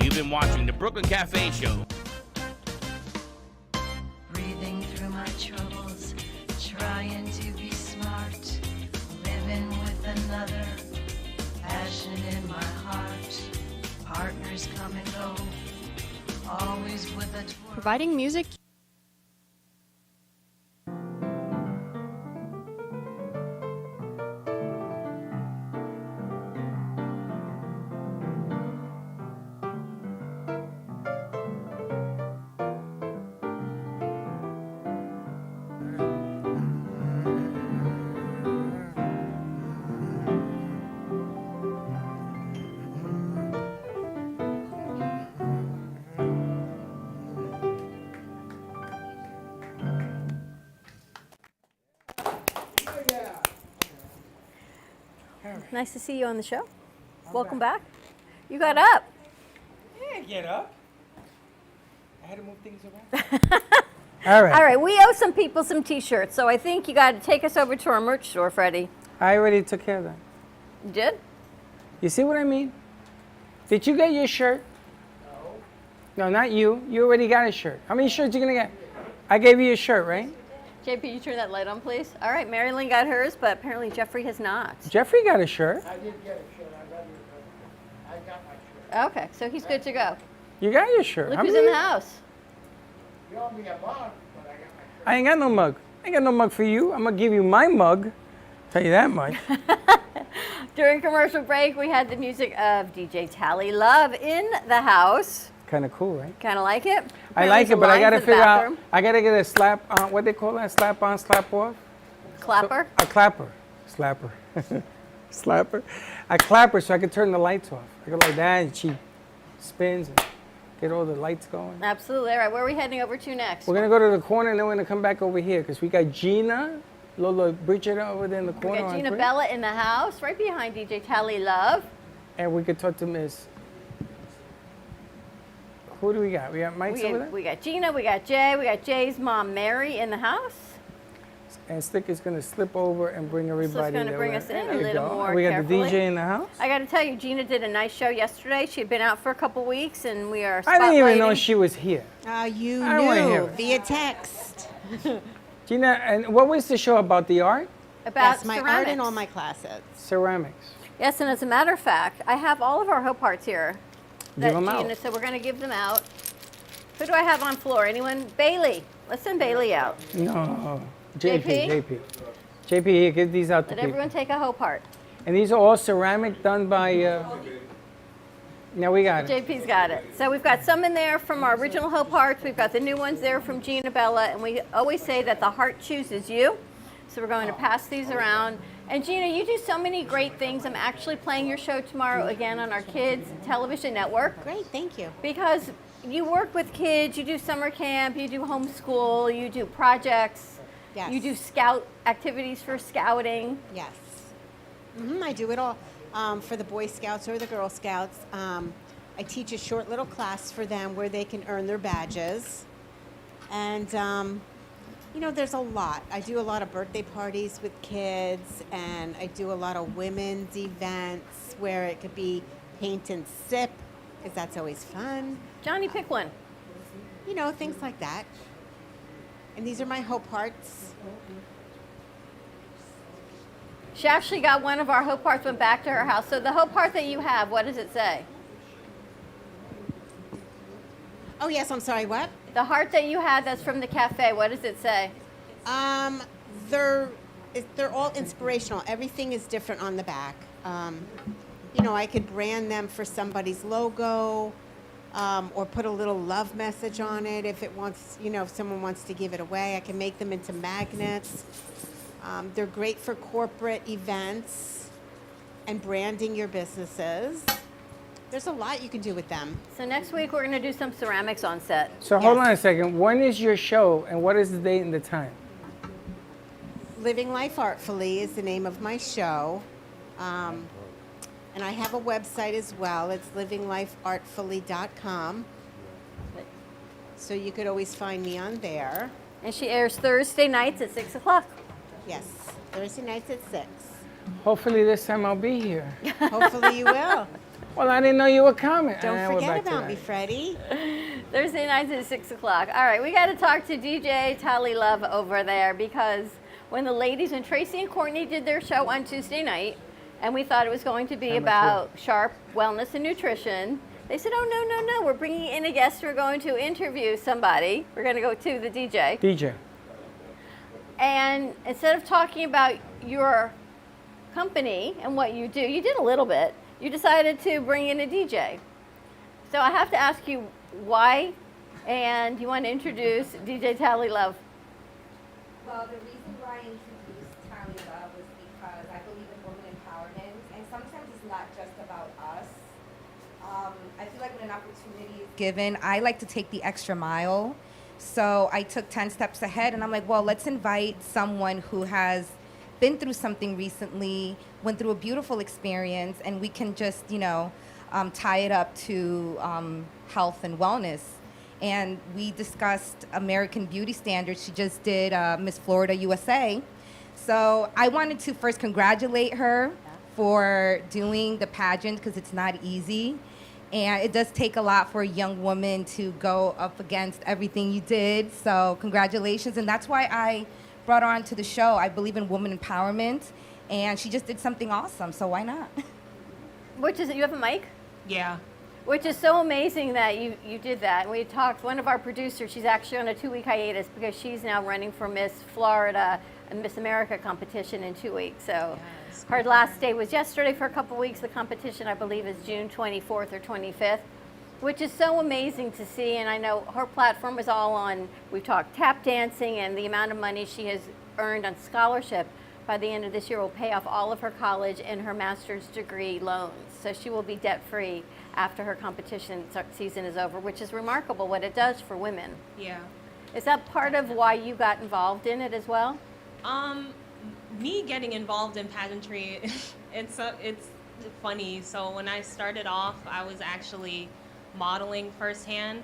You've been watching the Brooklyn Cafe Show. Breathing through my troubles, trying to be smart, living with another, passion in my heart, partners come and go, always with a Providing music. Nice to see you on the show. Welcome back. You got up. Yeah, get up. I had to move things around. All right. All right, we owe some people some t-shirts, so I think you got to take us over to our merch store, Freddie. I already took care of that. You did? You see what I mean? Did you get your shirt? No. No, not you. You already got a shirt. How many shirts you gonna get? I gave you a shirt, right? JP, you turn that light on, please. All right, Mary Lynn got hers, but apparently Jeffrey has not. Jeffrey got a shirt. I did get a shirt. I got my shirt. Okay, so he's good to go. You got your shirt. Look How who's many- in the house. You owe me a mug, but I got my shirt. I ain't got no mug. I ain't got no mug for you. I'm gonna give you my mug. Tell you that much. During commercial break, we had the music of DJ Tally Love in the house. Kind of cool, right? Kind of like it? I Apparently like there's it, a but I line gotta for the figure out. bathroom. I gotta get a slap on. What they call that? Slap on, slap off. Clapper? A clapper, slapper, slapper. A clapper, so I can turn the lights off. I go like that, and she spins and get all the lights going. Absolutely. All right, where are we heading over to next? We're gonna go to the corner, and then we're gonna come back over here because we got Gina, Lola Bridget over there in the We corner. got on Gina three. Bella in the house, right behind DJ Tally Love. And we could talk to Miss. Who do we got? We got Mike's over there? We got Gina, we got Jay, we got Jay's mom Mary in the house. And Stick is gonna slip over and bring everybody. going to that bring way. us in a There you little go. more And we got carefully. the DJ in the house. I got to tell you, Gina did a nice show yesterday. She had been out for a couple weeks, and we are I didn't even know spotlighting- she was here. You I wanna hear knew it. via text. Gina, and what was the show about? The art? About Yes, my art ceramics. in all my classes. Ceramics. Yes, and as a matter of fact, I have all of our Hope Hearts here. Give 'em Gina, out. so we're going to give them out. Who do I have on floor? Anyone? Bailey. Let's send Bailey out. No. JP? JP, here, give these out to Let people. everyone take a Hope Heart. And these are all ceramic done by. Now we got it. JP's got it. So we've got some in there from our original Hope Hearts. We've got the new ones there from Gina Bella. And we always say that the heart chooses you. So we're going to pass these around. And Gina, you do so many great things. I'm actually playing your show tomorrow again on our kids television network. Great, thank you. Because you work with kids, you do summer camp, you do homeschool, you do projects. Yes. You do scout activities for scouting. Yes. I do it all for the Boy Scouts or the Girl Scouts. I teach a short little class for them where they can earn their badges. And, you know, there's a lot. I do a lot of birthday parties with kids, and I do a lot of women's events where it could be paint and sip, because that's always fun. Johnny, pick one. You know, things like that. And these are my Hope Hearts. She actually got one of our Hope Hearts, went back to her house. So the Hope Heart that you have, what does it say? Oh, yes, I'm sorry, what? The heart that you had that's from the cafe, what does it say? They're all inspirational. Everything is different on the back. You know, I could brand them for somebody's logo, or put a little love message on it if it wants, you know, if someone wants to give it away. I can make them into magnets. They're great for corporate events and branding your businesses. There's a lot you can do with them. So next week we're going to do some ceramics on set. So hold on a second. When is your show, and what is the date and the time? Living Life Artfully is the name of my show. And I have a website as well. It's livinglifeartfully.com. So you could always find me on there. And she airs Thursday nights at 6 o'clock. Yes, Thursday nights at 6. Hopefully this time I'll be here. Hopefully you will. Well, I didn't know you were coming. Don't And we're forget back to about that. me, Freddie. Thursday nights at 6 o'clock. All right, we got to talk to DJ Tally Love over there, because when the ladies, when Tracy and Courtney did their show on Tuesday night, and we thought it was going to be about sharp wellness and nutrition, they said, oh, no, we're bringing in a guest. We're going to interview somebody. We're going to go to the DJ. DJ. And instead of talking about your company and what you do, you did a little bit. You decided to bring in a DJ. So I have to ask you why, and you want to introduce DJ Tally Love. Well, the reason why I introduced Tally Love was because I believe in women empowerment, and sometimes it's not just about us. I feel like when an opportunity is given, I like to take the extra mile. So I took 10 steps ahead, and I'm like, well, let's invite someone who has been through something recently, went through a beautiful experience, and we can just, you know, tie it up to health and wellness. And we discussed American beauty standards. She just did Miss Florida USA. So I wanted to first congratulate her for doing the pageant, because it's not easy. And it does take a lot for a young woman to go up against everything you did. So congratulations. And that's why I brought her on to the show. I believe in woman empowerment, and she just did something awesome, so why not? Which is, you have a mic? Yeah. Which is so amazing that you did that. And we talked, one of our producers, she's actually on a 2-week hiatus because she's now running for Miss Florida and Miss America competition in 2 weeks. So her last day was yesterday for a couple weeks. The competition, I believe, is June 24th or 25th. Which is so amazing to see, and I know her platform is all on, we've talked tap dancing, and the amount of money she has earned on scholarship by the end of this year will pay off all of her college and her master's degree loans. So she will be debt-free after her competition season is over, which is remarkable what it does for women. Yeah. Is that part of why you got involved in it as well? Me getting involved in pageantry, it's funny. So when I started off, I was actually modeling firsthand,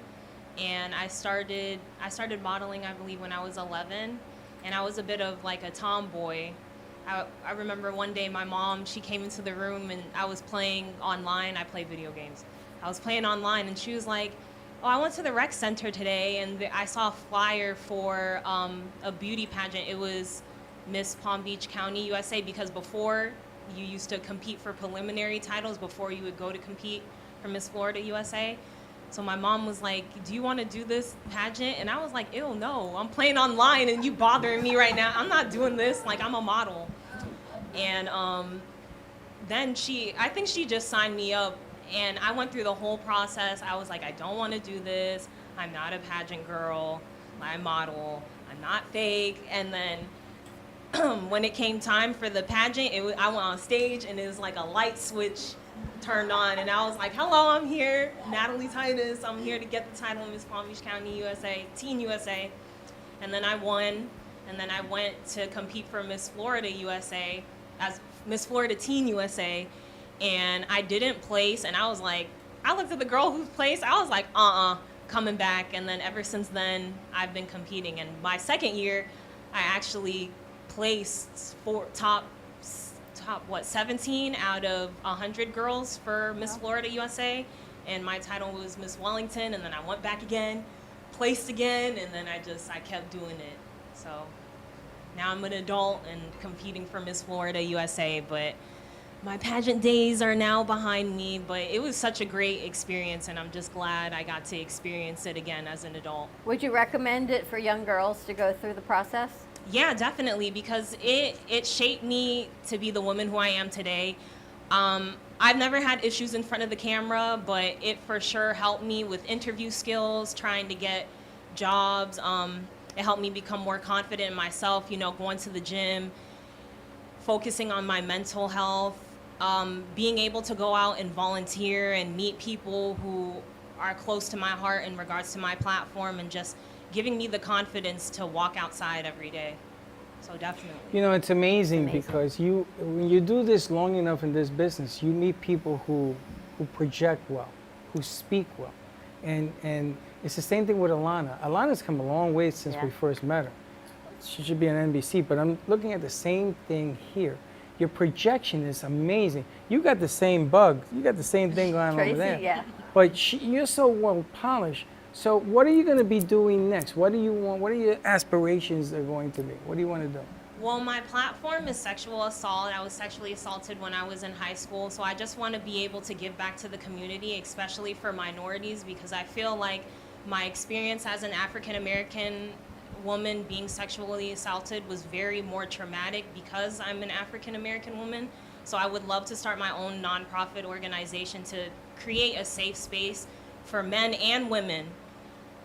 and I started modeling, I believe, when I was 11, and I was a bit of like a tomboy. I remember one day my mom, she came into the room and I was playing online. I play video games. I was playing online and she was like, oh, I went to the rec center today and I saw a flyer for a beauty pageant. It was Miss Palm Beach County, USA, because before you used to compete for preliminary titles before you would go to compete for Miss Florida, USA. So my mom was like, do you want to do this pageant? And I was like, ew, no, I'm playing online and you bothering me right now. I'm not doing this, like I'm a model. And then I think she just signed me up, and I went through the whole process. I was like, I don't want to do this. I'm not a pageant girl. I model. I'm not fake. And then when it came time for the pageant, I went on stage and it was like a light switch turned on, and I was like, hello, I'm here, Natalie Titus. I'm here to get the title of Miss Palm Beach County USA, Teen USA. And then I won, and then I went to compete for Miss Florida USA as Miss Florida Teen USA, and I didn't place, and I was like, I looked at the girl who placed, I was like, coming back. And then ever since then, I've been competing. And my second year, I actually placed top 17 out of 100 girls for Miss Florida USA, and my title was Miss Wellington. And then I went back again, placed again, and then I kept doing it. So now I'm an adult and competing for Miss Florida USA, but my pageant days are now behind me. But it was such a great experience, and I'm just glad I got to experience it again as an adult. Would you recommend it for young girls to go through the process? Yeah, definitely, because it shaped me to be the woman who I am today. I've never had issues in front of the camera, but it for sure helped me with interview skills, trying to get jobs. It helped me become more confident in myself, going to the gym, focusing on my mental health, being able to go out and volunteer and meet people who are close to my heart in regards to my platform, and just giving me the confidence to walk outside every day. So definitely. It's amazing because when you do this long enough in this business, you meet people who project well, who speak well. And it's the same thing with Alana. Alana's come a long way since we first met her. She should be on NBC, but I'm looking at the same thing here. Your projection is amazing. You got the same bug. You got the same thing going on over there. Yeah. But you're so well polished. So what are you going to be doing next? What do you want? What are your aspirations are going to be? What do you want to do? Well, my platform is sexual assault. I was sexually assaulted when I was in high school, so I just want to be able to give back to the community, especially for minorities, because I feel like my experience as an African American woman being sexually assaulted was very more traumatic because I'm an African American woman. So I would love to start my own nonprofit organization to create a safe space for men and women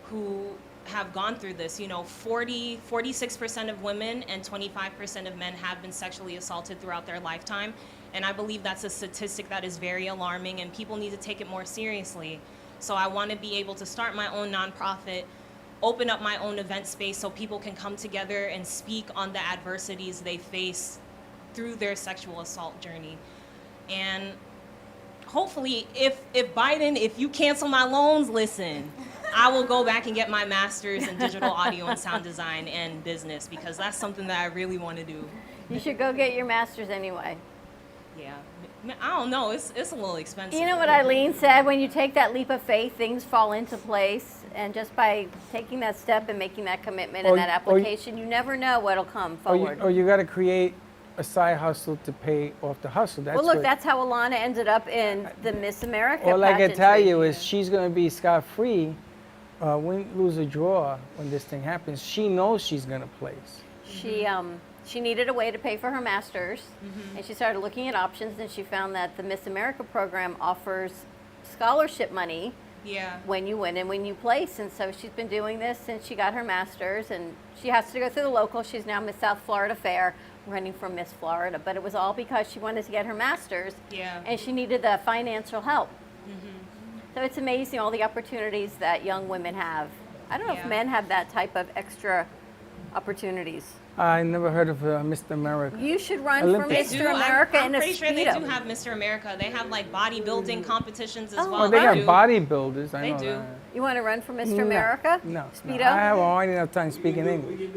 who have gone through this. 46% of women and 25% of men have been sexually assaulted throughout their lifetime. And I believe that's a statistic that is very alarming, and people need to take it more seriously. So I want to be able to start my own nonprofit, open up my own event space so people can come together and speak on the adversities they face through their sexual assault journey. And hopefully, if Biden, if you cancel my loans, listen, I will go back and get my master's in digital audio and sound design and business, because that's something that I really want to do. You should go get your master's anyway. Yeah. I don't know. It's a little expensive. You know what Eileen said? When you take that leap of faith, things fall into place. And just by taking that step and making that commitment and that application, you never know what'll come forward. Or you got to create a side hustle to pay off the hustle. That's that's how Alana ended up in the Miss America All I can tell pageantry. you is she's going to be scot-free, win, lose, or draw when this thing happens. She knows she's going to place. She needed a way to pay for her master's, and she started looking at options, and she found that the Miss America program offers scholarship money Yeah. when you win and when you place. And so she's been doing this since she got her master's, and she has to go through the local. She's now Miss South Florida Fair, running for Miss Florida, but it was all because she wanted to get her master's. Yeah. And she needed the financial help. Mm-hmm. So it's amazing all the opportunities that young women have. I don't know if Yeah. men have that type of extra opportunities. I never heard of Mr. America. You should run Olympics. for They Mr. do. America I'm in a pretty sure they Speedo. do have Mr. America. They have like bodybuilding competitions as Oh, well. Oh, they got do. bodybuilders. I They know do. that. You want to run for Mr. No, America? No. Speedo? No. I have already enough time speaking English.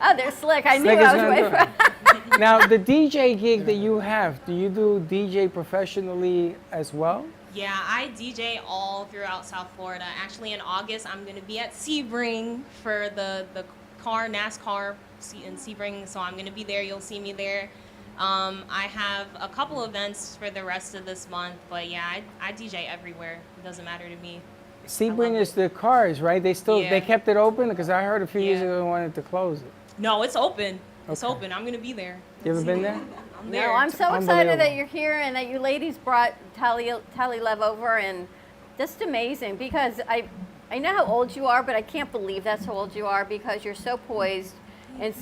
Oh, they're slick. I knew Slick is I was gonna waiting do for. it. Now, the DJ gig that you have, do you do DJ professionally as well? Yeah, I DJ all throughout South Florida. Actually, in August, I'm going to be at Sebring for the car NASCAR in Sebring, so I'm going to be there. You'll see me there. I have a couple events for the rest of this month, but yeah, I DJ everywhere. It doesn't matter to me. Sebring is the cars, right? They still Yeah. they kept it open because I heard a few years Yeah. ago they wanted to close it. No, it's open. It's Okay. open. I'm going to be there. You ever been there? I'm there. No, I'm so excited Unbelievable. that you're here and that you ladies brought Tally Lev over, and just amazing because I know how old you are, but I can't believe that's how old you are because you're so poised and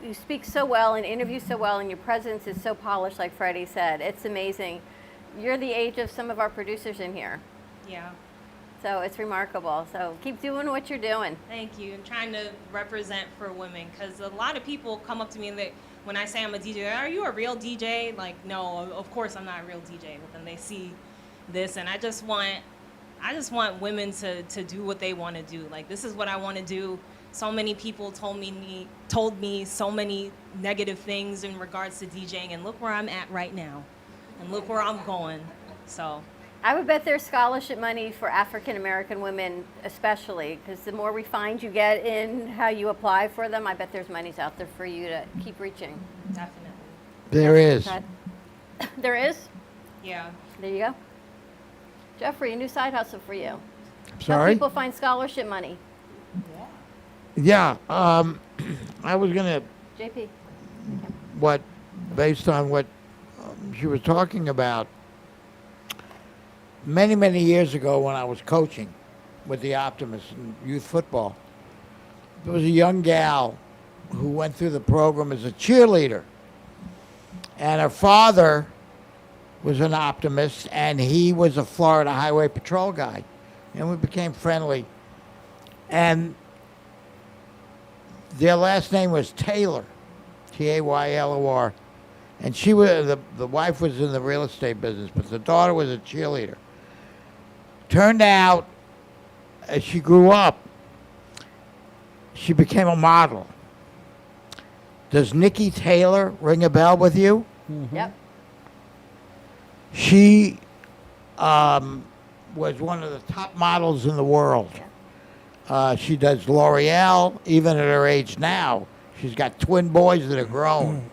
you speak so well and interview so well, and your presence is so polished, like Freddie said. It's amazing. You're the age of some of our producers in here, Yeah. so it's remarkable. So keep doing what you're doing. Thank you. I'm trying to represent for women because a lot of people come up to me and when I say I'm a DJ, are you a real DJ? Like, no, of course I'm not a real DJ. But then they see this, and I just want women to do what they want to do. Like, this is what I want to do. So many people told me so many negative things in regards to DJing, and look where I'm at right now, and look where I'm going. So. I would bet there's scholarship money for African American women, especially, because the more refined you get in how you apply for them, I bet there's monies out there for you to keep reaching. Definitely. There is. There is? Yeah. There you go. Jeffrey, a new side hustle for you. How Sorry? people find scholarship money. Yeah. I was gonna JP. based on what she was talking about. Many, many years ago when I was coaching with the Optimists in youth football, there was a young gal who went through the program as a cheerleader. And her father was an Optimist, and he was a Florida Highway Patrol guy. And we became friendly. And their last name was Taylor, Taylor. And she was the wife was in the real estate business, but the daughter was a cheerleader. Turned out, as she grew up, she became a model. Does Nikki Taylor ring a bell with you? Yep. She was one of the top models in the world. She does L'Oreal, even at her age now. She's got twin boys that are grown.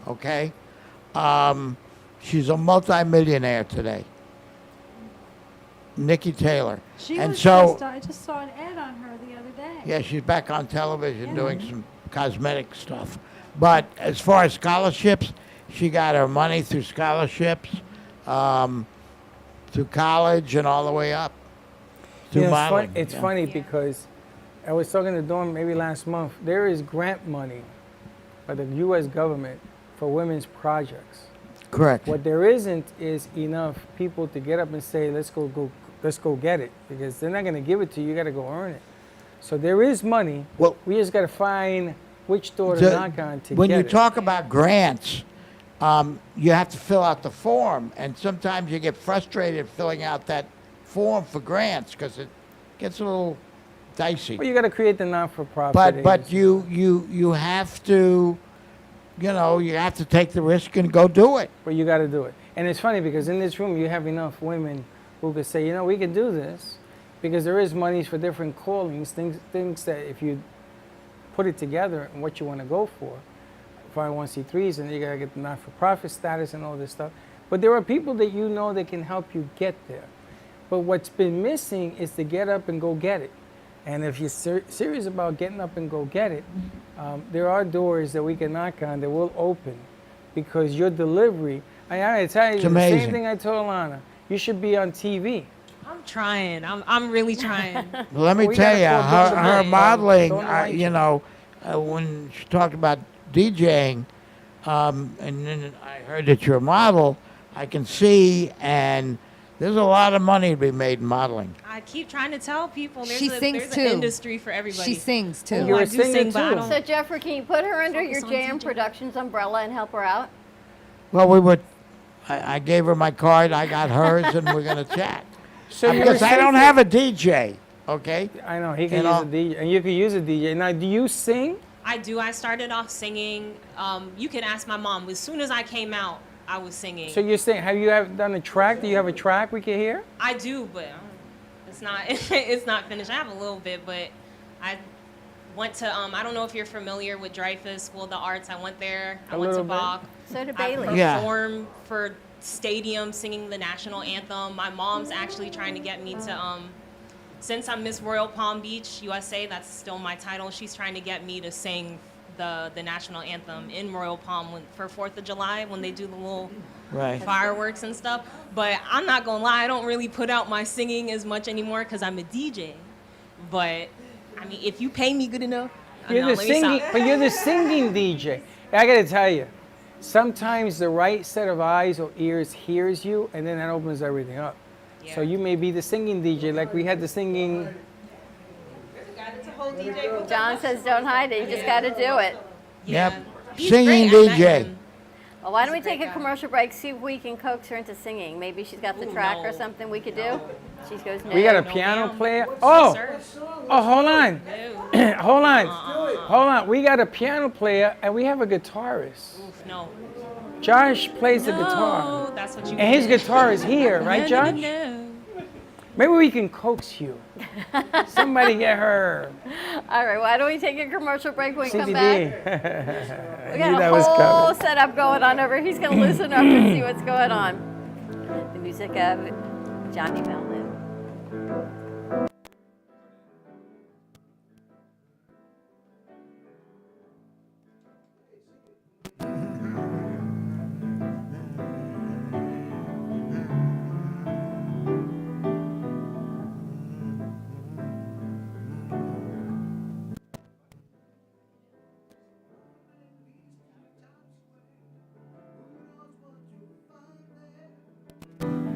Okay? She's a multimillionaire today. Nikki Taylor. I just saw an ad on her the other day. Yeah, she's back on television doing some cosmetic stuff. But as far as scholarships, she got her money through scholarships, through college and all the way up. Through You know, modeling. it's funny because I was talking to Dawn maybe last month. There is grant money by the U.S. government for women's projects. Correct. What there isn't is enough people to get up and say, let's go get it, because they're not going to give it to you. You got to go earn it. So there is money. Well, we just got to find which door to The- knock on to when get you it. talk about grants, you have to fill out the form, and sometimes you get frustrated filling out that form for grants because it gets a little dicey. Well, you got to create the non-for-profit. But agency. you have to, you have to take the risk and go do it. But you got to do it. And it's funny because in this room you have enough women who could say, we can do this, because there is monies for different callings, things that if you put it together and what you want to go for 501c3s, and you got to get the not-for-profit status and all this stuff. But there are people that that can help you get there. But what's been missing is to get up and go get it. And if you're serious about getting up and go get it, there are doors that we can knock on that will open, because your delivery, I tell you, It's the amazing. same thing I told Alana, you should be on TV. I'm trying. I'm really trying. Well, let me We tell gotta you, pull her Big modeling, Don't like you know, when she talked about DJing, and then I heard that you're a model, I can see, and there's a lot of money to be made in modeling. I keep trying to tell people there's, She sings there's too. an industry for everybody. She sings too. Oh, You're I a do singer sing, but I too. don't So Jeffrey, can you put her under your focus on JM DJing. Productions umbrella and help her out? Well, we would, I gave her my card, I got hers, and we're going to chat. So you're Because a I don't singer. have a DJ, okay? I know, he can You use know? a DJ, and you can use a DJ. Now, do you sing? I do. I started off singing. You can ask my mom. As soon as I came out, I was singing. So you're saying, have you ever done a track? Do you have a track we can hear? I do, but it's not. It's not finished. I have a little bit, but I went to. I don't know if you're familiar with Dreyfus School of the Arts. I went there. I A went to little bit. Bach. So did I Bailey. Yeah. performed for stadiums singing the national anthem. My mom's actually trying to get me to. Since I'm Miss Royal Palm Beach, USA, that's still my title. She's trying to get me to sing the national anthem in Royal Palm for 4th of July when they do the little Right. fireworks and stuff. But I'm not gonna lie, I don't really put out my singing as much anymore because I'm a DJ. But I mean, if you pay me good enough, You're no, the let me singing, stop. but you're the singing DJ. I gotta tell you, sometimes the right set of eyes or ears hears you, and then that opens everything up. So you may be the singing DJ, like we had the singing. John says don't hide it. You just got to do it. Yep. He's Singing great. I met DJ. him. Well, why don't we take a commercial break, see if we can coax her into singing? Maybe she's got the track or something we could do. She goes, no. We got a No, piano ma'am. player. Oh, Sir. oh, hold on, No. hold on, hold on. We got a piano player and we have a guitarist. Oof, no. Josh plays the No, guitar, that's what you and his did. guitar is here, right, Josh? No. Maybe we can coax you. Somebody get her. All right, why don't we take a commercial break when we come back? CDD. We got a whole setup going on over. He's going to loosen up and see what's going on. The music of Johnny Mellon.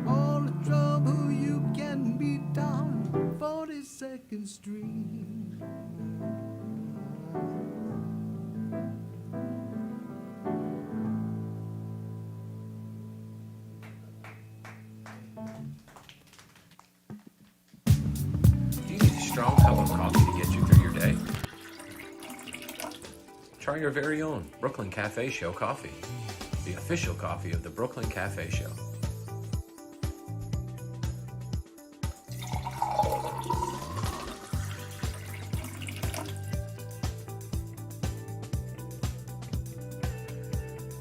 All the trouble you can be down 42nd Street. Do you need a strong cup of coffee to get you through your day? Try your very own Brooklyn Cafe Show coffee, the official coffee of the Brooklyn Cafe Show.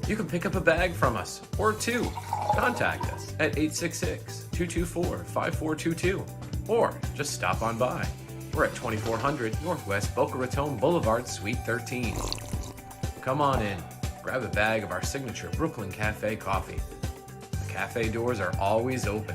You can pick up a bag from us or two. Contact us at 866-224-5422 or just stop on by. We're at 2400 Northwest Boca Raton Boulevard, Suite 13. Come on in, grab a bag of our signature Brooklyn Cafe coffee. The cafe doors are always open.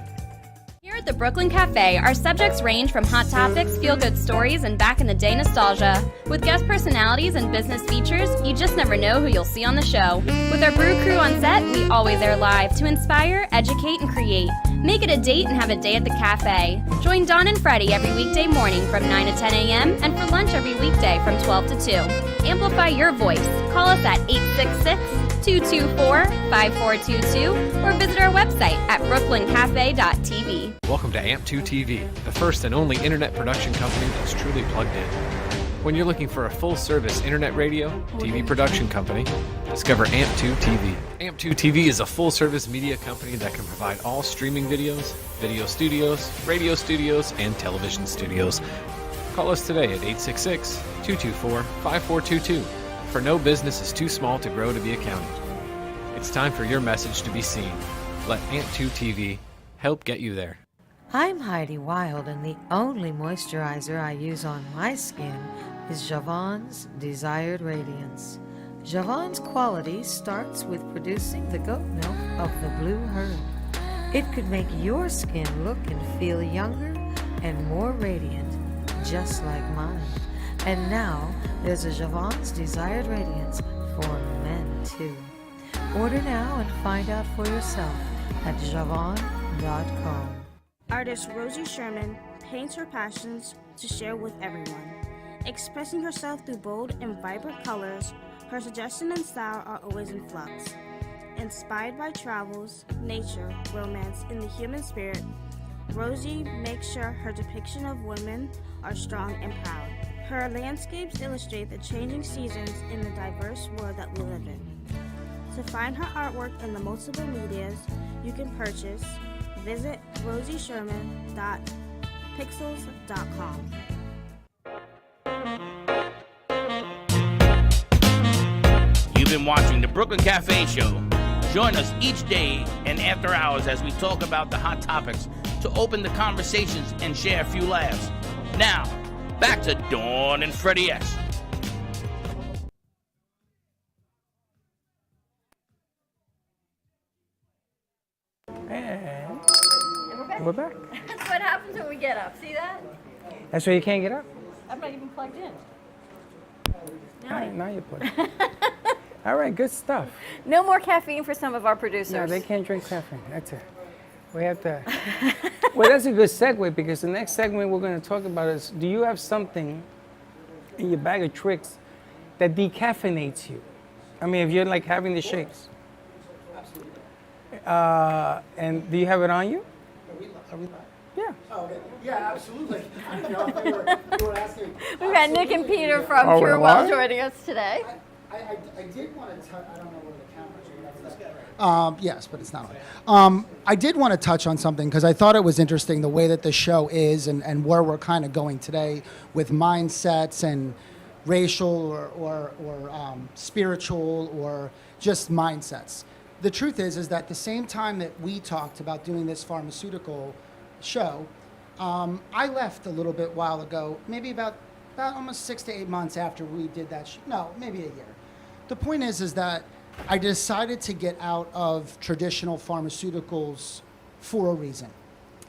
Here at the Brooklyn Cafe, our subjects range from hot topics, feel-good stories, and back-in-the-day nostalgia. With guest personalities and business features, you just never know who you'll see on the show. With our brew crew on set, we always air live to inspire, educate, and create. Make it a date and have a day at the cafe. Join Dawn and Freddie every weekday morning from 9 to 10 a.m. and for lunch every weekday from 12 to 2. Amplify your voice. Call us at 866-224-5422 or visit our website at brooklyncafe.tv. Welcome to AMP2 TV, the first and only internet production company that's truly plugged in. When you're looking for a full-service internet radio, TV production company, discover AMP2 TV. AMP2 TV is a full-service media company that can provide all streaming videos, video studios, radio studios, and television studios. Call us today at 866-224-5422, for no business is too small to grow to be accounted. It's time for your message to be seen. Let AMP2 TV help get you there. I'm Heidi Wild, and the only moisturizer I use on my skin is Javon's Desired Radiance. Javon's quality starts with producing the goat milk of the blue herd. It could make your skin look and feel younger and more radiant, just like mine. And now, there's a Javon's Desired Radiance for men, too. Order now and find out for yourself at javon.com. Artist Rosie Sherman paints her passions to share with everyone. Expressing herself through bold and vibrant colors, her suggestion and style are always in flux. Inspired by travels, nature, romance, and the human spirit, Rosie makes sure her depiction of women are strong and proud. Her landscapes illustrate the changing seasons in the diverse world that we live in. To find her artwork in the multiple medias you can purchase, visit rosiesherman.pixels.com. You've been watching the Brooklyn Cafe Show. Join us each day and after hours as we talk about the hot topics to open the conversations and share a few laughs. Now, back to Dawn and Freddie S. And And we're back. That's what happens when we get up. See that? That's why you can't get up? I'm not even plugged in. All right, now you're plugged. All right, good stuff. No more caffeine for some of our producers. No, they can't drink caffeine. That's it. We have to. Well, that's a good segue because the next segment we're going to talk about is, do you have something in your bag of tricks that decaffeinates you? I mean, if you're like having the shakes. Absolutely. And do you have it on you? Are we live? Yeah. Oh, okay. Yeah, absolutely. I didn't know if you were asking. We've got Nick and Peter from Oh, Pure what? Well joining us today. I did want to touch, I don't know where the cameras or whatever. Yes, but it's not on. I did want to touch on something because I thought it was interesting the way that the show is and where we're kind of going today with mindsets and racial or spiritual or just mindsets. The truth is that the same time that we talked about doing this pharmaceutical show, I left a little bit while ago, maybe about almost 6 to 8 months after we did that. No, maybe a year. The point is that I decided to get out of traditional pharmaceuticals for a reason.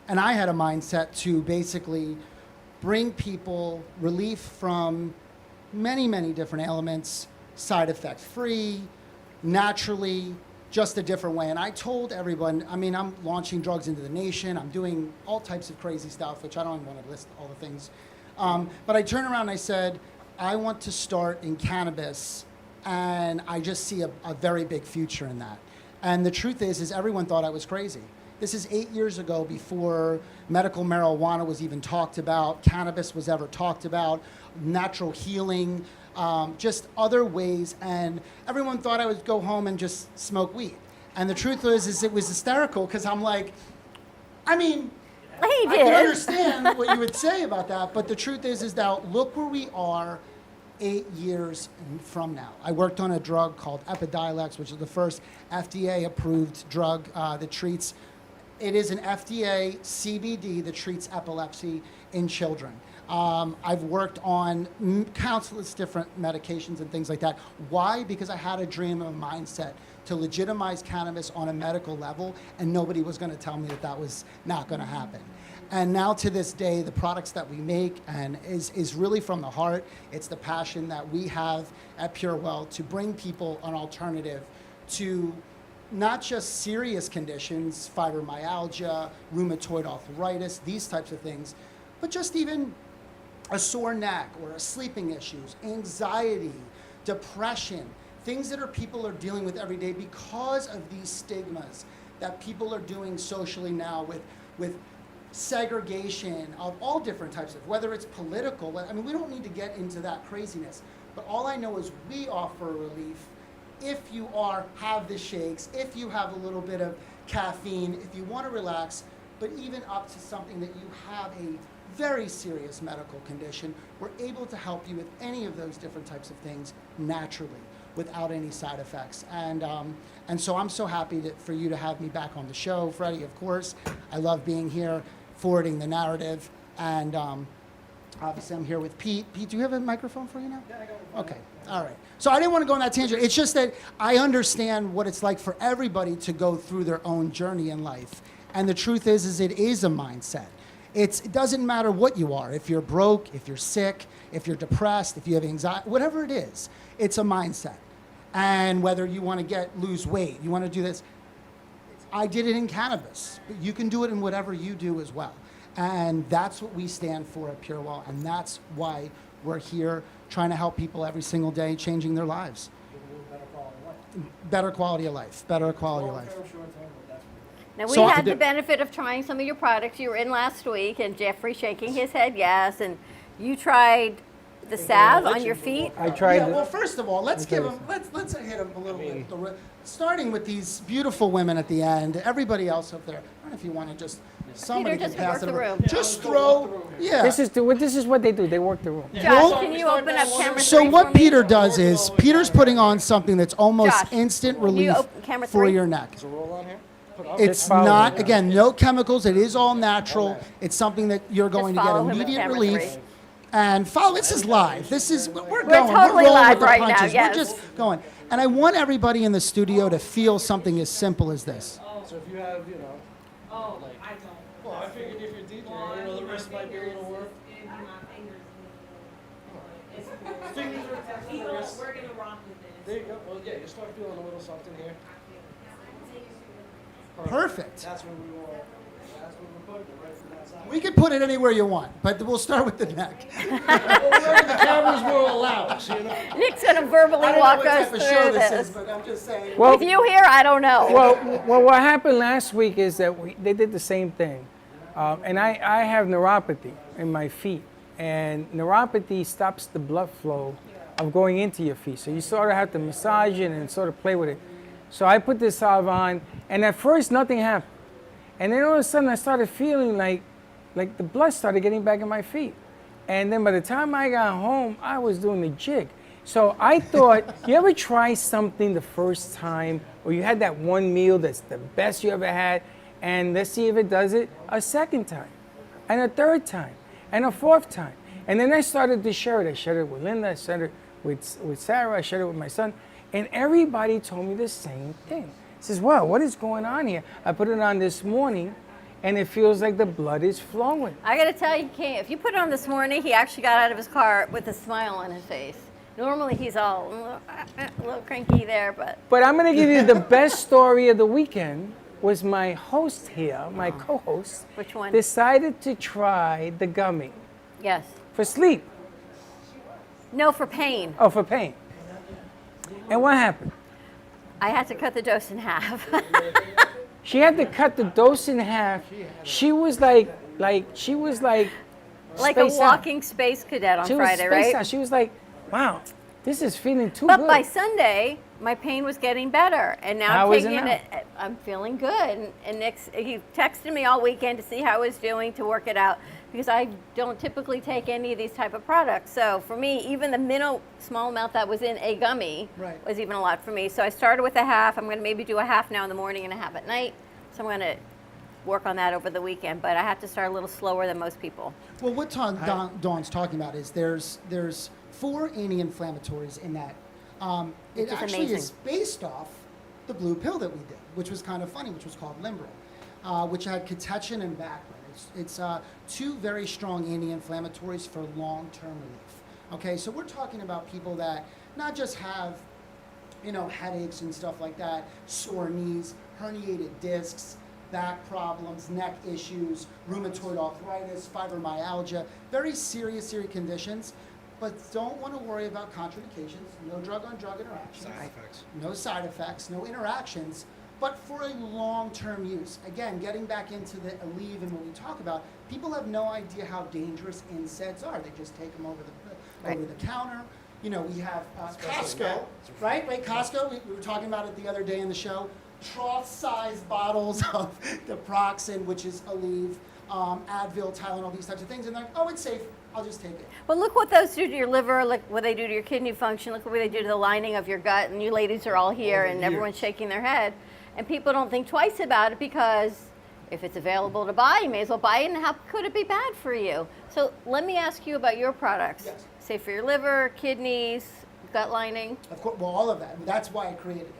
And I had a mindset to basically bring people relief from many, many different ailments, side effect free, naturally, just a different way. And I told everyone, I mean, I'm launching drugs into the nation. I'm doing all types of crazy stuff, which I don't even want to list all the things. But I turned around and I said, I want to start in cannabis, and I just see a very big future in that. And the truth is everyone thought I was crazy. This is 8 years ago before medical marijuana was even talked about, cannabis was ever talked about, natural healing, just other ways. And everyone thought I would go home and just smoke weed. And the truth is it was hysterical because I'm like, I mean, I can understand what you would say about that, but the truth is that look where we are 8 years from now. I worked on a drug called Epidiolex, which is the first FDA-approved drug that treats. It is an FDA CBD that treats epilepsy in children. I've worked on countless different medications and things like that. Why? Because I had a dream and a mindset to legitimize cannabis on a medical level, and nobody was going to tell me that that was not going to happen. And now to this day, the products that we make and is really from the heart. It's the passion that we have at PureWell to bring people an alternative to not just serious conditions, fibromyalgia, rheumatoid arthritis, these types of things, but just even a sore neck or a sleeping issues, anxiety, depression, things that people are dealing with every day because of these stigmas that people are doing socially now with segregation of all different types of, whether it's political, I mean, we don't need to get into that craziness, but all I know is we offer relief if you have the shakes, if you have a little bit of caffeine, if you want to relax, but even up to something that you have a very serious medical condition, we're able to help you with any of those different types of things naturally without any side effects. And so I'm so happy for you to have me back on the show, Freddie, of course. I love being here, forwarding the narrative, and obviously I'm here with Pete. Pete, do you have a microphone for you now? Yeah, I got one. Okay, all right. So I didn't want to go on that tangent. It's just that I understand what it's like for everybody to go through their own journey in life. And the truth is it is a mindset. It doesn't matter what you are. If you're broke, if you're sick, if you're depressed, if you have anxiety, whatever it is, it's a mindset. And whether you want to lose weight, you want to do this. I did it in cannabis, but you can do it in whatever you do as well. And that's what we stand for at PureWell, and that's why we're here trying to help people every single day, changing their lives. Better quality of life, better quality of life. Now, we So had the benefit of trying some of your products. You were in last week, and Jeffrey shaking his head yes, and you tried the salve on your feet. I tried. Yeah, well, first of all, let's hit them a little bit. Starting with these beautiful women at the end, everybody else up there. I don't know if you want to just somebody Peter, can just pass work it the around. room. Just throw. Yeah. This is what they do. They work the room. Josh, can you open up camera So three what for me? Peter does is Peter's putting on something that's almost Josh, instant can you relief open camera for three? your neck. Is a roll on here? It's follow not, him. again, no chemicals. It is all natural. It's something that you're going to get follow him at immediate camera relief. three. And follow. This is live. This is we're going. totally we're rolling live with the right now, punches. yes. We're just going. And I want everybody in the studio to feel something as simple as this. So if you have, like, I don't. Well, I figured if you're DJ, the wrist might be a little work. Fingers are the wrist. We're gonna rock with this. There you go. Well, yeah, you start feeling a little something here. Perfect. That's what we want. That's what we're putting it right from that side. We can put it anywhere you want, but we'll start with the neck. Wherever the cameras will allow us, Nick's going to verbally I don't walk know what us type of through show this this. is, but I'm just saying. Well- With you here, I don't know. Well, what happened last week is that they did the same thing. And I have neuropathy in my feet. And neuropathy stops the blood flow of going into your feet. So you sort of have to massage it and sort of play with it. So I put this salve on, and at first nothing happened. And then all of a sudden I started feeling like the blood started getting back in my feet. And then by the time I got home, I was doing the jig. So I thought, you ever try something the first time, or you had that one meal that's the best you ever had, and let's see if it does it a second time, and a third time, and a fourth time. And then I started to share it. I shared it with Linda, I shared it with Sarah, I shared it with my son, and everybody told me the same thing. Says, wow, what is going on here? I put it on this morning, and it feels like the blood is flowing. I got to tell you, if you put it on this morning, he actually got out of his car with a smile on his face. Normally he's all a little cranky there, but. But I'm going to give you the best story of the weekend. Was my host here, my co-host, Which one? decided to try the gummy Yes. for sleep. No, for pain. Oh, for pain. And what happened? I had to cut the dose in half. She had to cut the dose in half. She was like she was like Like a spaced out. walking space cadet on She Friday, was spaced right? out. She was like, wow, this is feeling too But good. by Sunday, my pain was getting better, and now How I'm is it taking now? it. I'm feeling good. And Nick's, he texted me all weekend to see how I was doing, to work it out, because I don't typically take any of these type of products. So for me, even the small amount that was in a gummy was even a lot for me. So I started with a half. I'm going to maybe do a half now in the morning and a half at night. So I'm going to work on that over the weekend, but I have to start a little slower than most people. Well, what Dawn's talking about is there's 4 anti-inflammatories in that. It Which is actually amazing. is based off the blue pill that we did, which was kind of funny, which was called Limbro, which had catechin and baccarin. It's 2 very strong anti-inflammatories for long-term relief. Okay, so we're talking about people that not just have, headaches and stuff like that, sore knees, herniated discs, back problems, neck issues, rheumatoid arthritis, fibromyalgia, very serious conditions, but don't want to worry about contraindications, no drug-on-drug interactions. No side effects, no interactions, but for a long-term use. Again, getting back into the Aleve and what we talk about, people have no idea how dangerous NSAIDs are. They just take them over the counter. We have Costco, right? Costco, we were talking about it the other day in the show. Trough-sized bottles of Naproxen, which is Aleve, Advil, Tylenol, these types of things, and they're like, oh, it's safe. I'll just take it. Well, look what those do to your liver, look what they do to your kidney function, look what they do to the lining of your gut, and you ladies are all here and everyone's shaking their head. And people don't think twice about it because if it's available to buy, you may as well buy it, and how could it be bad for you? So let me ask you about your products. Yes. Say for your liver, kidneys, gut lining. Of course, well, all of that. That's why I created it.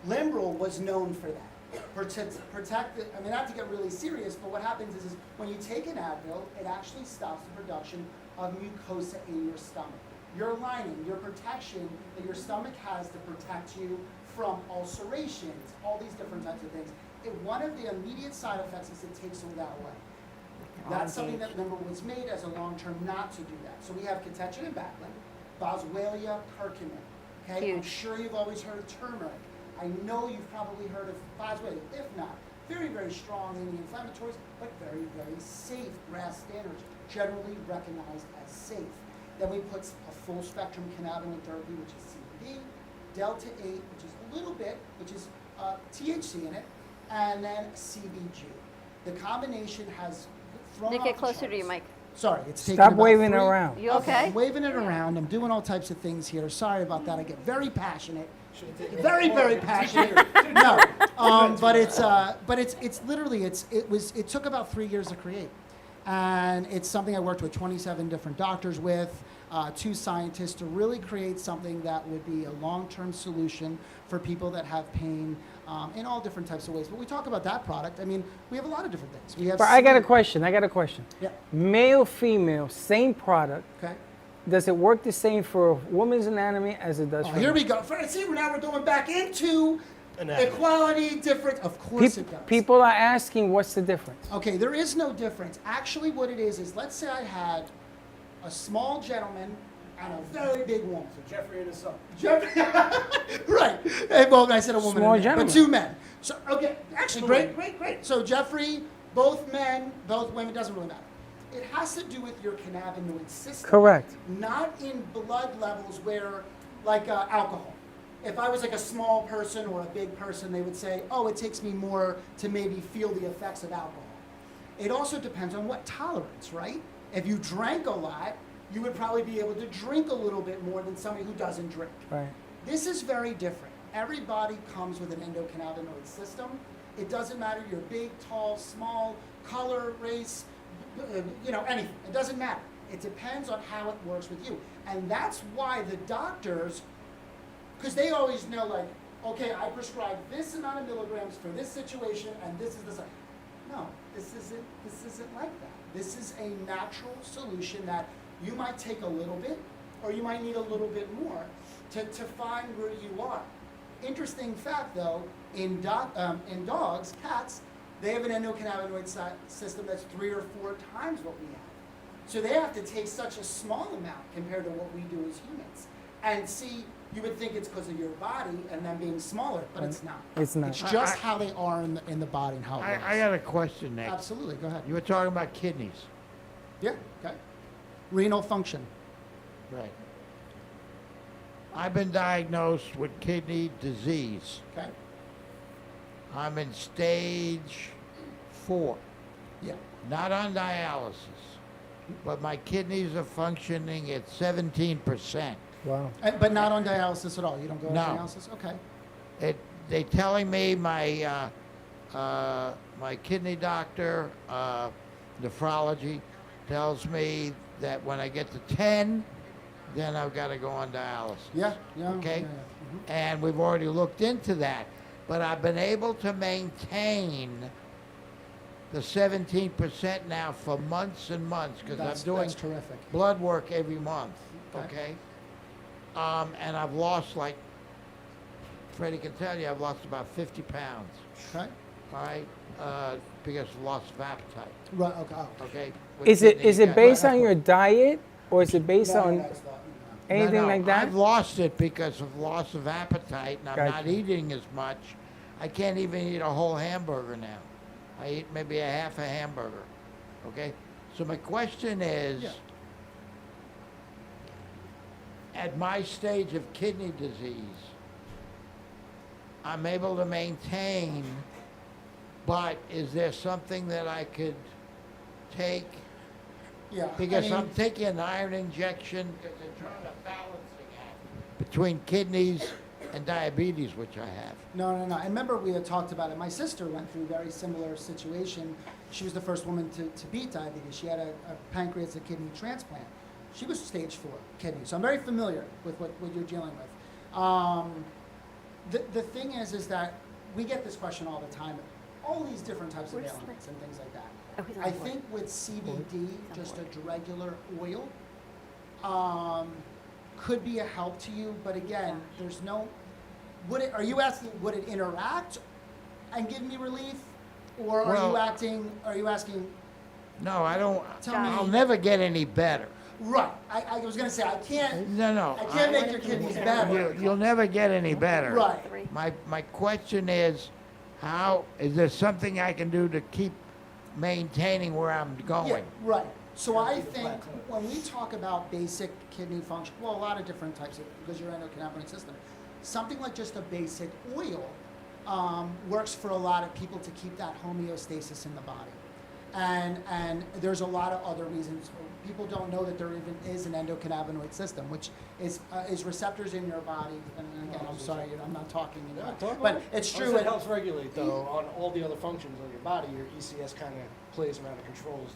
Limbro was known for that. protect the, I mean, not to get really serious, but what happens is when you take an Advil, it actually stops the production of mucosa in your stomach. Your lining, your protection that your stomach has to protect you from ulcerations, all these different types of things. One of the immediate side effects is it takes all that away. That's something that, remember, was made as a long-term not to do that. So we have Catechin and Bacillin, Boswellia, curcumin. Okay, I'm sure you've always heard of turmeric. I know you've probably heard of Boswellia. If not, very, very strong anti-inflammatories, but very, very safe. GRAS standards, generally recognized as safe. Then we put a full-spectrum cannabinoid therapy, which is CBD, Delta-8, which is a little bit, which is THC in it, and then CBG. The combination has thrown Nick, off get the closer to charts. your mic. Sorry, it's taken Stop about waving it 3 around. You okay? I'm waving it around. I'm doing all types of things here. Sorry about that. I get very passionate. Very, very passionate. No, but it's literally it took about 3 years to create, and it's something I worked with 27 different doctors with, 2 scientists to really create something that would be a long-term solution for people that have pain in all different types of ways. But we talk about that product. I mean, we have a lot of different things. We have. But I got a question. Yeah. Male, female, same product. Okay. Does it work the same for a woman's anatomy as it does for Here men? we go. See, now we're going back into equality, different. Of course it does. People are asking what's the difference. Okay, there is no difference. Actually, what it is let's say I had a small gentleman and a very big woman. So Jeffrey and his son. Jeffrey, right. Well, I said a woman, Small and a man, gentleman. but 2 men. So, okay, actually, great. So Jeffrey, both men, both women, doesn't really matter. It has to do with your cannabinoid system. Correct. Not in blood levels where, like alcohol. If I was like a small person or a big person, they would say, oh, it takes me more to maybe feel the effects of alcohol. It also depends on what tolerance, right? If you drank a lot, you would probably be able to drink a little bit more than somebody who doesn't drink. Right. This is very different. Everybody comes with an endocannabinoid system. It doesn't matter, you're big, tall, small, color, race, anything. It doesn't matter. It depends on how it works with you. And that's why the doctors, because they always know, like, okay, I prescribe this amount of milligrams for this situation, and this is the same. No, this isn't like that. This is a natural solution that you might take a little bit, or you might need a little bit more to find where you are. Interesting fact, though, in dogs, cats, they have an endocannabinoid system that's 3 or 4 times what we have. So they have to take such a small amount compared to what we do as humans. And see, you would think it's because of your body and them being smaller, but it's not. It's not. It's just how they are in the body and how it works. I got a question, Nick. Absolutely, go ahead. You were talking about kidneys. Yeah, okay. Renal function. Right. I've been diagnosed with kidney disease. Okay. I'm in stage 4. Yeah. Not on dialysis, but my kidneys are functioning at 17%. Wow. But not on dialysis at all? You don't go on No. dialysis? Okay. They telling me my kidney doctor, nephrology, tells me that when I get to 10, then I've got to go on dialysis. Yeah. Okay? Yeah. And we've already looked into that. But I've been able to maintain the 17% now for months and months because I'm doing That's terrific. blood work every month. Okay. Okay? And I've lost, like Freddie can tell you, I've lost about 50 pounds. Okay. All right? Because of loss of appetite. Right, okay. Oh. Okay? With Is it kidney- based on your diet, or is it based No, on that's not- anything No, like that? I've lost it because of loss of appetite, and I'm not Gotcha. eating as much. I can't even eat a whole hamburger now. I eat maybe a half a hamburger. Okay? So my question is, Yeah. at my stage of kidney disease, I'm able to maintain, but is there something that I could take? Yeah. Because I'm taking an iron injection because they're trying to balancing act between kidneys and diabetes, which I have. No. And remember we had talked about it. My sister went through a very similar situation. She was the first woman to beat diabetes. She had a pancreas and kidney transplant. She was stage 4 kidney. So I'm very familiar with what you're dealing with. The thing is that we get this question all the time. All these different types of ailments and things like that. I think with CBD, just a regular oil, could be a help to you. But again, there's no. Are you asking? Would it interact and give me relief, or are you asking? No, I don't. Tell me. I'll never get any better. Right. I was going to say, I can't. No. I can't make your kidneys better. You'll never get any better. Right. My question is, how is there something I can do to keep maintaining where I'm going? Yeah, right. So I think when we talk about basic kidney function, well, a lot of different types of, because your endocannabinoid system, something like just a basic oil works for a lot of people to keep that homeostasis in the body. And there's a lot of other reasons. People don't know that there even is an endocannabinoid system, which is receptors in your body. And again, I'm sorry, I'm not talking about, but it's true. It helps regulate, though, on all the other functions of your body. Your ECS kind of plays around and controls,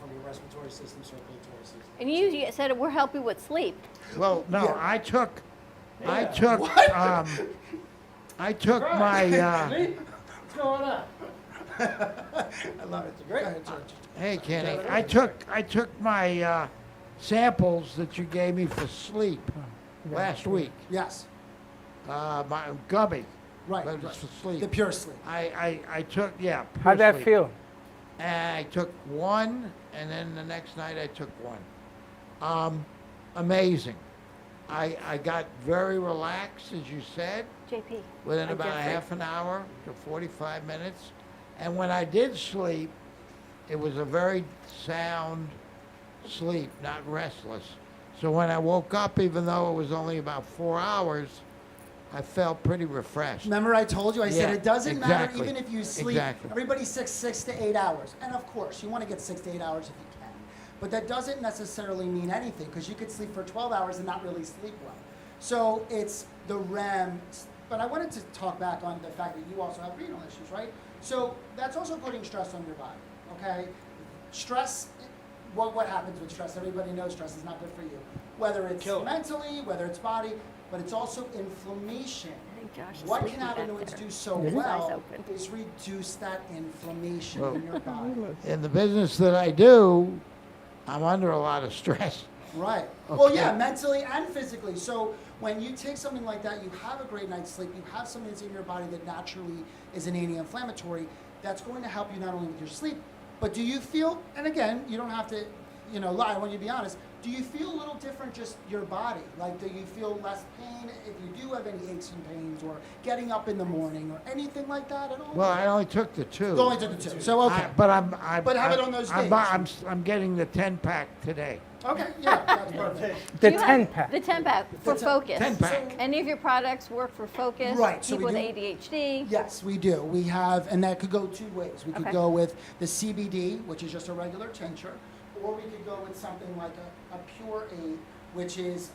from your respiratory system, circulatory system. And you said we're helping with sleep. Well, no, Yeah. I took my. See? What's going on? I love it. Great. Hey, Kenny, I took my samples that you gave me for sleep last week. Yes. My gummy. Right. But it's for sleep. The pure sleep. I took, yeah. How'd pure that sleep. feel? And I took one, and then the next night I took one. Amazing. I got very relaxed, as you said. JP. Within about a half an hour to 45 minutes. And when I did sleep, it was a very sound sleep, not restless. So when I woke up, even though it was only about 4 hours, I felt pretty refreshed. Remember I told you, I said it doesn't matter even if you sleep. Exactly. Everybody says 6 to 8 hours. And of course, you want to get 6 to 8 hours if you can. But that doesn't necessarily mean anything, because you could sleep for 12 hours and not really sleep well. So it's the REM. But I wanted to talk back on the fact that you also have renal issues, right? So that's also putting stress on your body, okay? Stress, what happens with stress? Everybody knows stress is not good for you. Whether it's mentally, whether it's body, but it's also inflammation. What cannabinoids do so well is reduce that inflammation in your body. In the business that I do, I'm under a lot of stress. Right. Okay. Well, yeah, mentally and physically. So when you take something like that, you have a great night's sleep, you have something that's in your body that naturally is an anti-inflammatory, that's going to help you not only with your sleep, but do you feel, and again, you don't have to, lie, I want you to be honest, do you feel a little different, just your body? Like, do you feel less pain if you do have any aches and pains, or getting up in the morning, or anything like that at all? Well, I only took the 2. You only took the 2, so okay. But have it on those days. I'm getting the 10-pack today. Okay, yeah, that's perfect. The You have 10-pack. The 10-pack for focus. 10-pack. Any of your products work for focus? Right, so People we with ADHD? Yes, we do. We have, and that could go 2 ways. We could Okay. go with the CBD, which is just a regular tincture, or we could go with something like a Pure 8, which is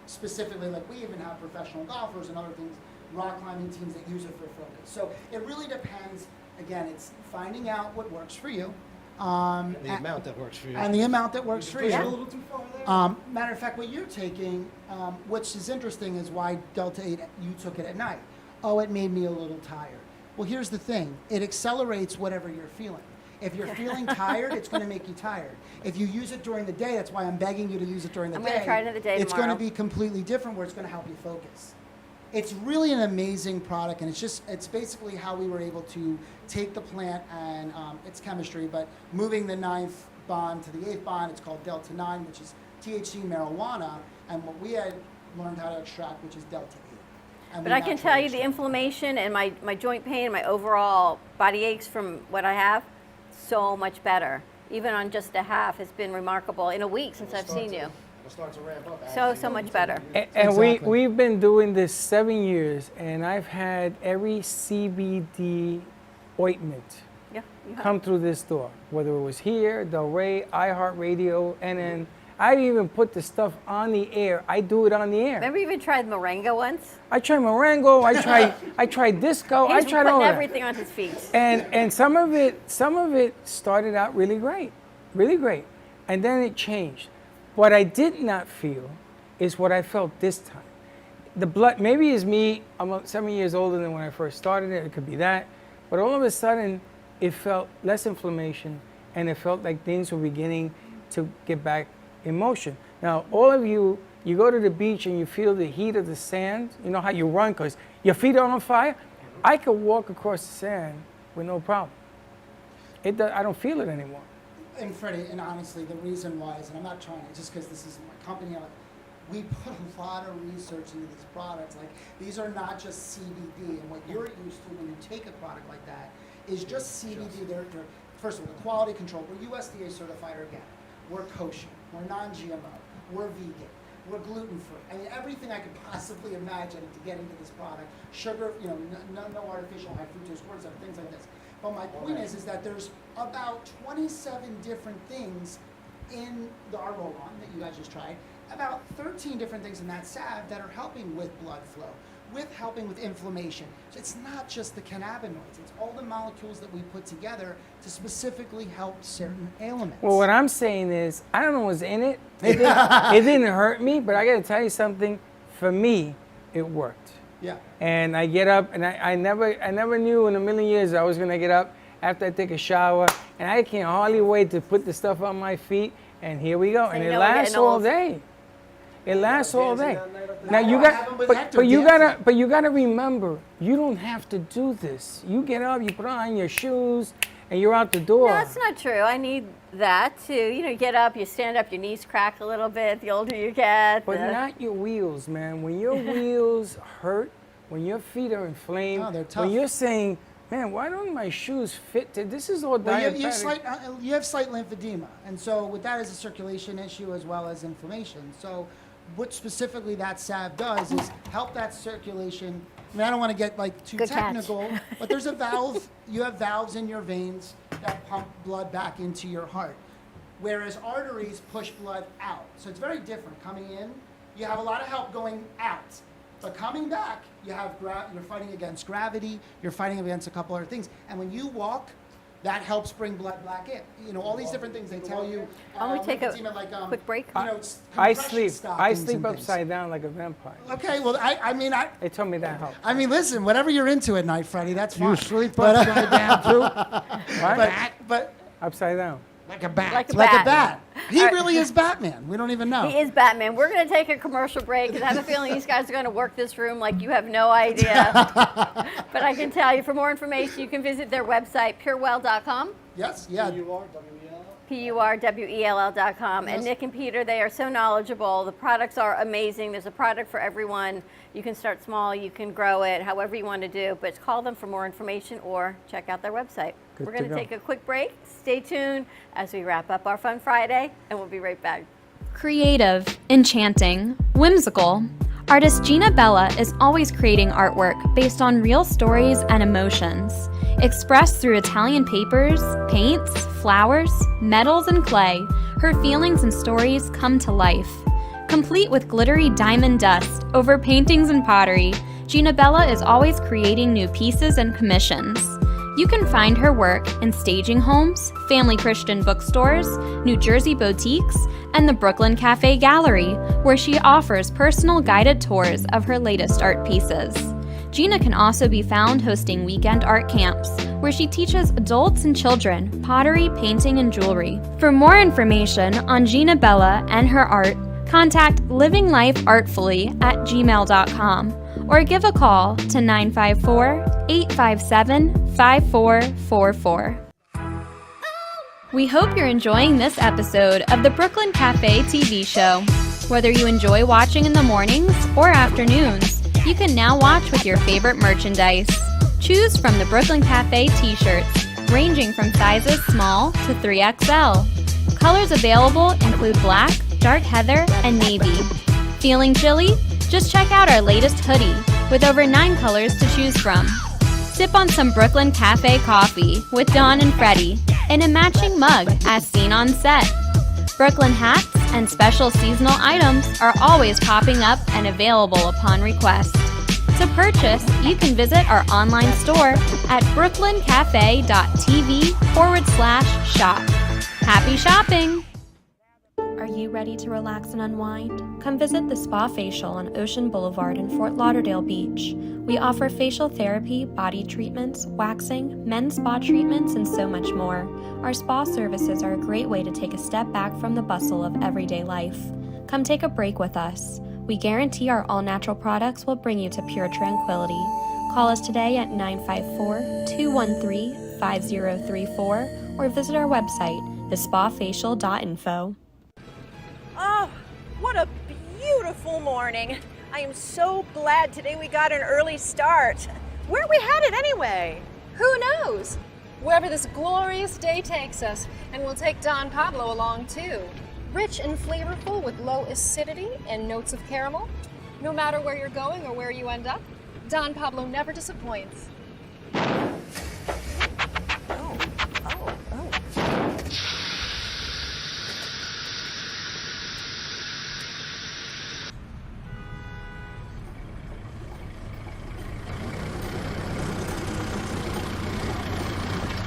specifically, like we even have professional golfers and other things, rock climbing teams that use it for focus. So it really depends. Again, it's finding out what works for you. The amount that works for you. And the amount that works for you. Push it a little too far there. Matter of fact, what you're taking, which is interesting, is why Delta 8, you took it at night. Oh, it made me a little tired. Well, here's the thing. It accelerates whatever you're feeling. If you're feeling tired, it's going to make you tired. If you use it during the day, that's why I'm begging you to use it during the I'm day. gonna try it another day It's going to tomorrow. be completely different, where it's going to help you focus. It's really an amazing product, and it's basically how we were able to take the plant and its chemistry, but moving the 9th bond to the 8th bond, it's called Delta 9, which is THC marijuana, and what we had learned how to extract, which is Delta 8. And But we I can naturally tell you the extract. inflammation and my joint pain and my overall body aches from what I have, so much better. Even on just a half, it's been remarkable in a week since I've seen you. It'll start to ramp up. So much better. And we've been doing this 7 years, and I've had every CBD ointment Yeah, you have. come through this door, whether it was here, Del Rey, iHeartRadio, and then I even put the stuff on the air. I do it on the air. Remember you even tried Moringa once? I tried Morango. I tried disco. He's I tried all putting that. everything on his feet. And some of it started out really great, and then it changed. What I did not feel is what I felt this time. the blood, maybe it's me, I'm 7 years older than when I first started it could be that, but all of a sudden it felt less inflammation and it felt like things were beginning to get back in motion. Now, all of you go to the beach and you feel the heat of the sand, you know how you run because your feet are on fire? I could walk across the sand with no problem. I don't feel it anymore. And Freddie, and honestly, the reason why is, and I'm not trying to, just because this is my company, we put a lot of research into these products. Like, these are not just CBD, and what you're used to when you take a product like that is just CBD. They're first of all, the quality control. We're USDA certified organic. We're kosher. We're non-GMO. We're vegan. We're gluten-free. I mean, everything I could possibly imagine to get into this product. Sugar, you know, no artificial high fructose corn stuff, things like this. But my point is that there's about 27 different things in our roll-on that you guys just tried, about 13 different things in that salve that are helping with blood flow, with helping with inflammation. So it's not just the cannabinoids, it's all the molecules that we put together to specifically help certain ailments. Well, what I'm saying is, I don't know what's in it. It didn't hurt me, but I gotta tell you something, for me, it worked. Yeah. And I get up, and I never knew in a million years I was gonna get up after I take a shower, and I can't hardly wait to put the stuff on my feet, and here we go. And it lasts all day. It lasts all day. Now you got, but you gotta remember, you don't have to do this. You get up, you put on your shoes, and you're out the door. No, that's not true. I need that too. You know, you get up, you stand up, your knees crack a little bit the older you get. But not your wheels, man. When your wheels hurt, when your feet are inflamed, they're tough. when you're saying, man, why don't my shoes fit? This is all diabetic. You have slight lymphedema, and so with that is a circulation issue as well as inflammation. So what specifically that salve does is help that circulation. I mean, I don't want to get like too technical, but there's a valve. You have valves in your veins that pump blood back into your heart, whereas arteries push blood out. So it's very different. Coming in, you have a lot of help going out, but coming back, you have you're fighting against gravity. You're fighting against a couple other things, and when you walk, that helps bring blood back in. You know, all these different things they tell you. Why don't we take a quick break? You know, I sleep upside down like a vampire. Okay, well, I mean, They told me that helps. I mean, listen, whatever you're into at night, Freddie, that's fine. You sleep upside down too? But upside down. Like a bat. Like a like bat. a bat. He really is Batman. We don't even know. He is Batman. We're going to take a commercial break because I have a feeling these guys are going to work this room like you have no idea. But I can tell you, for more information, you can visit their website, purewell.com. Yes, yeah. PURWELL.com. Yes. And Nick and Peter, they are so knowledgeable. The products are amazing. There's a product for everyone. You can start small, you can grow it, however you want to do. But call them for more information or check out their website. Good We're going to to go. take a quick break. Stay tuned as we wrap up our Fun Friday, and we'll be right back. Creative, enchanting, whimsical. Artist Gina Bella is always creating artwork based on real stories and emotions. Expressed through Italian papers, paints, flowers, metals, and clay, her feelings and stories come to life. Complete with glittery diamond dust over paintings and pottery, Gina Bella is always creating new pieces and commissions. You can find her work in staging homes, family Christian bookstores, New Jersey boutiques, and the Brooklyn Cafe Gallery, where she offers personal guided tours of her latest art pieces. Gina can also be found hosting weekend art camps, where she teaches adults and children pottery, painting, and jewelry. For more information on Gina Bella and her art, contact livinglifeartfully@gmail.com or give a call to 954-857-5444. We hope you're enjoying this episode of the Brooklyn Cafe TV show. Whether you enjoy watching in the mornings or afternoons, you can now watch with your favorite merchandise. Choose from the Brooklyn Cafe t-shirts, ranging from sizes small to 3XL. Colors available include black, dark heather, and navy. Feeling chilly? Just check out our latest hoodie with over 9 colors to choose from. Sip on some Brooklyn Cafe coffee with Dawn and Freddie in a matching mug as seen on set. Brooklyn hats and special seasonal items are always popping up and available upon request. To purchase, you can visit our online store at brooklyncafe.tv/shop. Happy shopping! Are you ready to relax and unwind? Come visit the Spa Facial on Ocean Boulevard in Fort Lauderdale Beach. We offer facial therapy, body treatments, waxing, men's spa treatments, and so much more. Our spa services are a great way to take a step back from the bustle of everyday life. Come take a break with us. We guarantee our all-natural products will bring you to pure tranquility. Call us today at 954-213-5034 or visit our website, thespafacial.info. Oh, what a beautiful morning. I am so glad today we got an early start. Where are we headed anyway? Who knows? Wherever this glorious day takes us, and we'll take Don Pablo along too. Rich and flavorful with low acidity and notes of caramel. No matter where you're going or where you end up, Don Pablo never disappoints.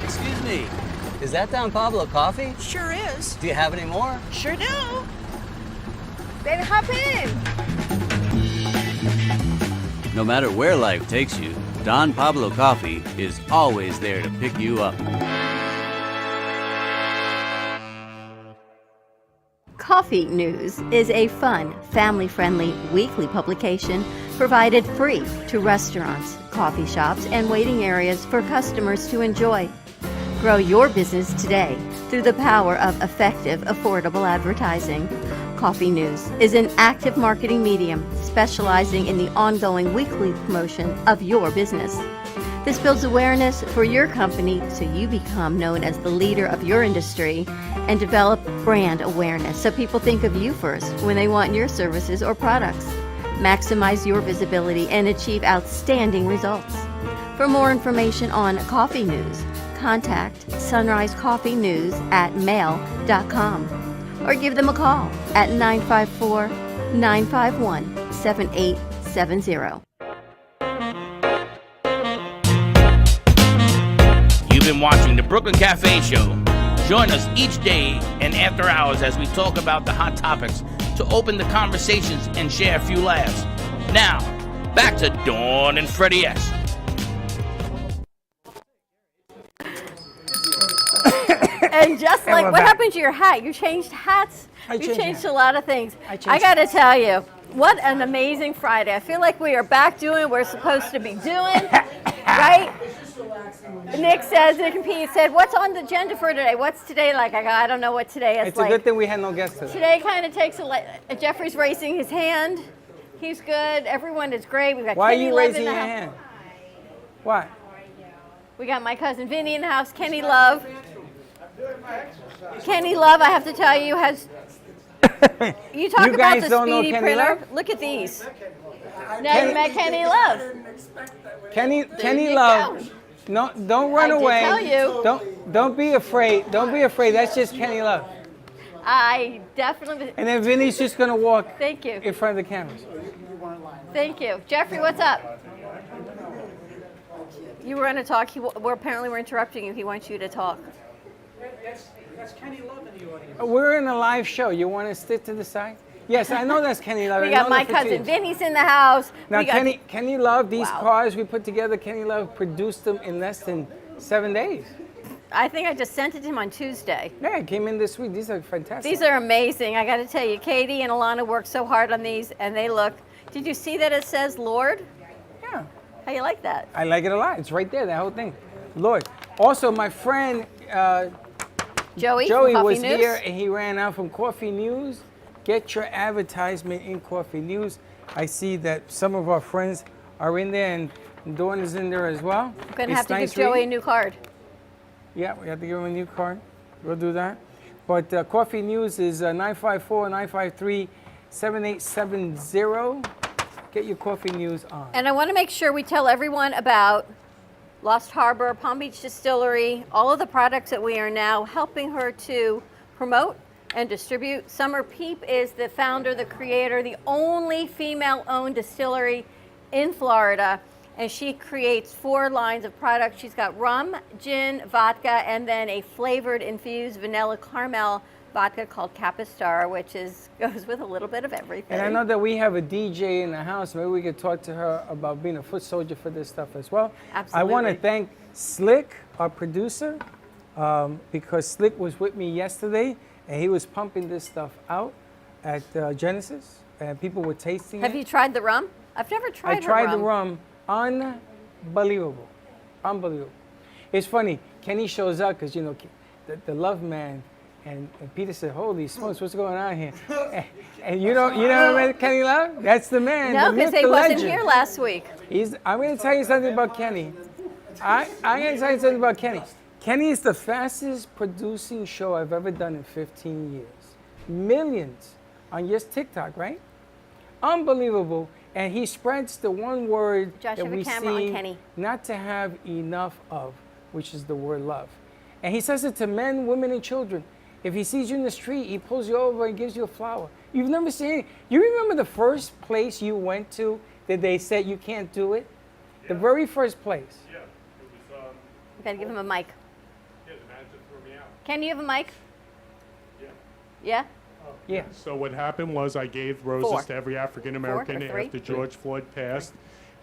Excuse me, is that Don Pablo coffee? Sure is. Do you have any more? Sure do. Baby, hop in. No matter where life takes you, Don Pablo Coffee is always there to pick you up. Coffee News is a fun, family-friendly weekly publication provided free to restaurants, coffee shops, and waiting areas for customers to enjoy. Grow your business today through the power of effective, affordable advertising. Coffee News is an active marketing medium specializing in the ongoing weekly promotion of your business. This builds awareness for your company so you become known as the leader of your industry and develop brand awareness so people think of you first when they want your services or products. Maximize your visibility and achieve outstanding results. For more information on Coffee News, contact Sunrise Coffee News at mail.com or give them a call at 954-951-7870. You've been watching the Brooklyn Cafe Show. Join us each day and after hours as we talk about the hot topics to open the conversations and share a few laughs. Now, back to Dawn and Freddie S. And just And like, we're what back. happened to your hat? You changed hats. I You changed changed hats. a lot of things. I changed I got to hats. tell you, what an amazing Friday. I feel like we are back doing what we're supposed to be doing, right? Nick and Pete said, what's on the agenda for today? What's today like? I go, I don't know what today is It's like. a good thing we had no guests today. Today kind of takes Jeffrey's raising his hand. He's good. Everyone is great. We've got Why are Kenny you Love raising in the your house. hand? Why? We got my cousin Vinny in the house. Kenny Love. Kenny Love, I have to tell you, has. You talk You about guys the don't know Speedy Kenny printer. Love? Look at these. Now you met Kenny Love. Kenny you Love. No, don't run I did away. tell you. Don't be afraid. Don't be afraid. That's just Kenny Love. I definitely. And then Vinny's just gonna walk Thank you. in front of the cameras. Thank you. Jeffrey, what's up? You were going to talk. Apparently we're interrupting you. He wants you to talk. That's Kenny Love in the audience. We're in a live show. You want to stick to the side? Yes, I know that's Kenny Love. We I've got known my her for cousin 2 years. Vinny's in the house. Now, We got Kenny Love, these Wow. cars we put together, Kenny Love produced them in less than 7 days. I think I just sent it to him on Tuesday. Yeah, it came in this week. These are fantastic. These are amazing. I got to tell you, Katie and Alana worked so hard on these, and they look. Did you see that it says Lord? Yeah. How you like that? I like it a lot. It's right there, that whole thing. Lord. Also, my friend Joey Joey from Coffee was News? here, and he ran out from Coffee News. Get your advertisement in Coffee News. I see that some of our friends are in there, and Dawn is in there as well. I'm going to It's have to nice give Joey a reading. new card. Yeah, we have to give him a new card. We'll do that. But Coffee News is 954-953-7870. Get your Coffee News on. And I want to make sure we tell everyone about Lost Harbor, Palm Beach Distillery, all of the products that we are now helping her to promote and distribute. Summer Peep is the founder, the creator, the only female-owned distillery in Florida. and she creates 4 lines of products. She's got rum, gin, vodka, and then a flavored infused vanilla caramel vodka called Capistar, which goes with a little bit of everything. And I know that we have a DJ in the house. Maybe we could talk to her about being a foot soldier for this stuff as well. Absolutely. I want to thank Slick, our producer, because Slick was with me yesterday, and he was pumping this stuff out at Genesis, and people were tasting it. Have you tried the rum? I've never tried I tried the rum. Unbelievable. Unbelievable. It's funny. Kenny shows up because, you know, the love man, and Peter said, holy smokes, what's going on here? and you know Kenny Love? That's the man. No, because he wasn't here last week. I'm going to tell you something about Kenny. I'm going to tell you something about Kenny. Kenny is the fastest producing show I've ever done in 15 years. Millions on just TikTok, right? Unbelievable. And he spreads the one word Josh, that have a we camera on seem Kenny. not to have enough of, which is the word love. And he says it to men, women, and children. If he sees you in the street, he pulls you over and gives you a flower. You've never seen it. You remember the first place you went to that they said you can't do it? Yeah. The very first place. Yeah, it was. You gotta give him a mic. Yeah, the manager threw me out. Can you have a mic? Yeah. Yeah? Yeah. So what happened was I gave roses 4. to every African American 4 or 3? after George Floyd passed.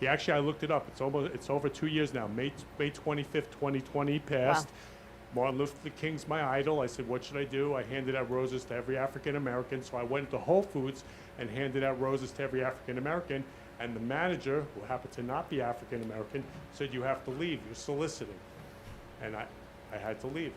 I looked it up. It's over 2 years now. May 25th, 2020 passed. Wow. Martin Luther King's my idol. I said, what should I do? I handed out roses to every African American. So I went to Whole Foods and handed out roses to every African American. And the manager, who happened to not be African American, said, you have to leave. You're soliciting. And I had to leave.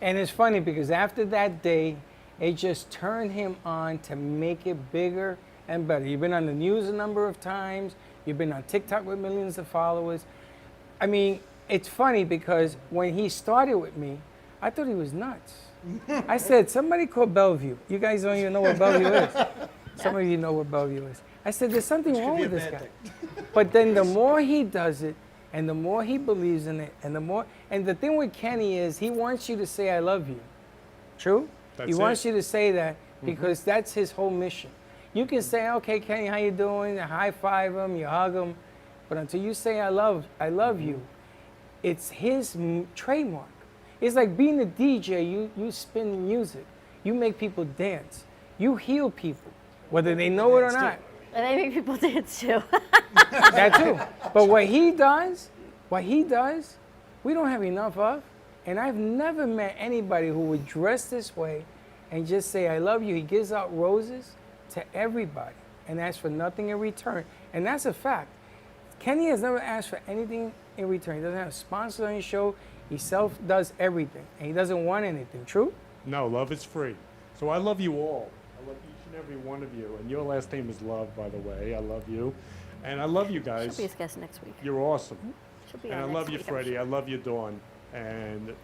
And it's funny because after that day, it just turned him on to make it bigger and better. You've been on the news a number of times. You've been on TikTok with millions of followers. I mean, it's funny because when he started with me, I thought he was nuts. I said, somebody call Bellevue. You guys don't even know what Bellevue is. Some of you know what Bellevue is. I said, there's something wrong with this guy. But then the more he does it, and the more he believes in it, and the thing with Kenny is he wants you to say, I love you. True? He wants you to say that because that's his whole mission. You can say, okay, Kenny, how you doing? You high five him, you hug him. But until you say, I love you, it's his trademark. It's like being a DJ. You spin music. You make people dance. You heal people, whether they know it or not. And they make people dance too. That too. But what he does, we don't have enough of. And I've never met anybody who would dress this way and just say, I love you. He gives out roses to everybody and asks for nothing in return. And that's a fact. Kenny has never asked for anything in return. He doesn't have sponsors on his show. He does everything. And he doesn't want anything. True? No, love is free. So I love you all. I love each and every one of you. And your last name is Love, by the way. I love you. And I love you guys. She'll be a guest next week. You're awesome. She'll be And I on love next you, week, I'm Freddie. sure. I love you, Dawn. And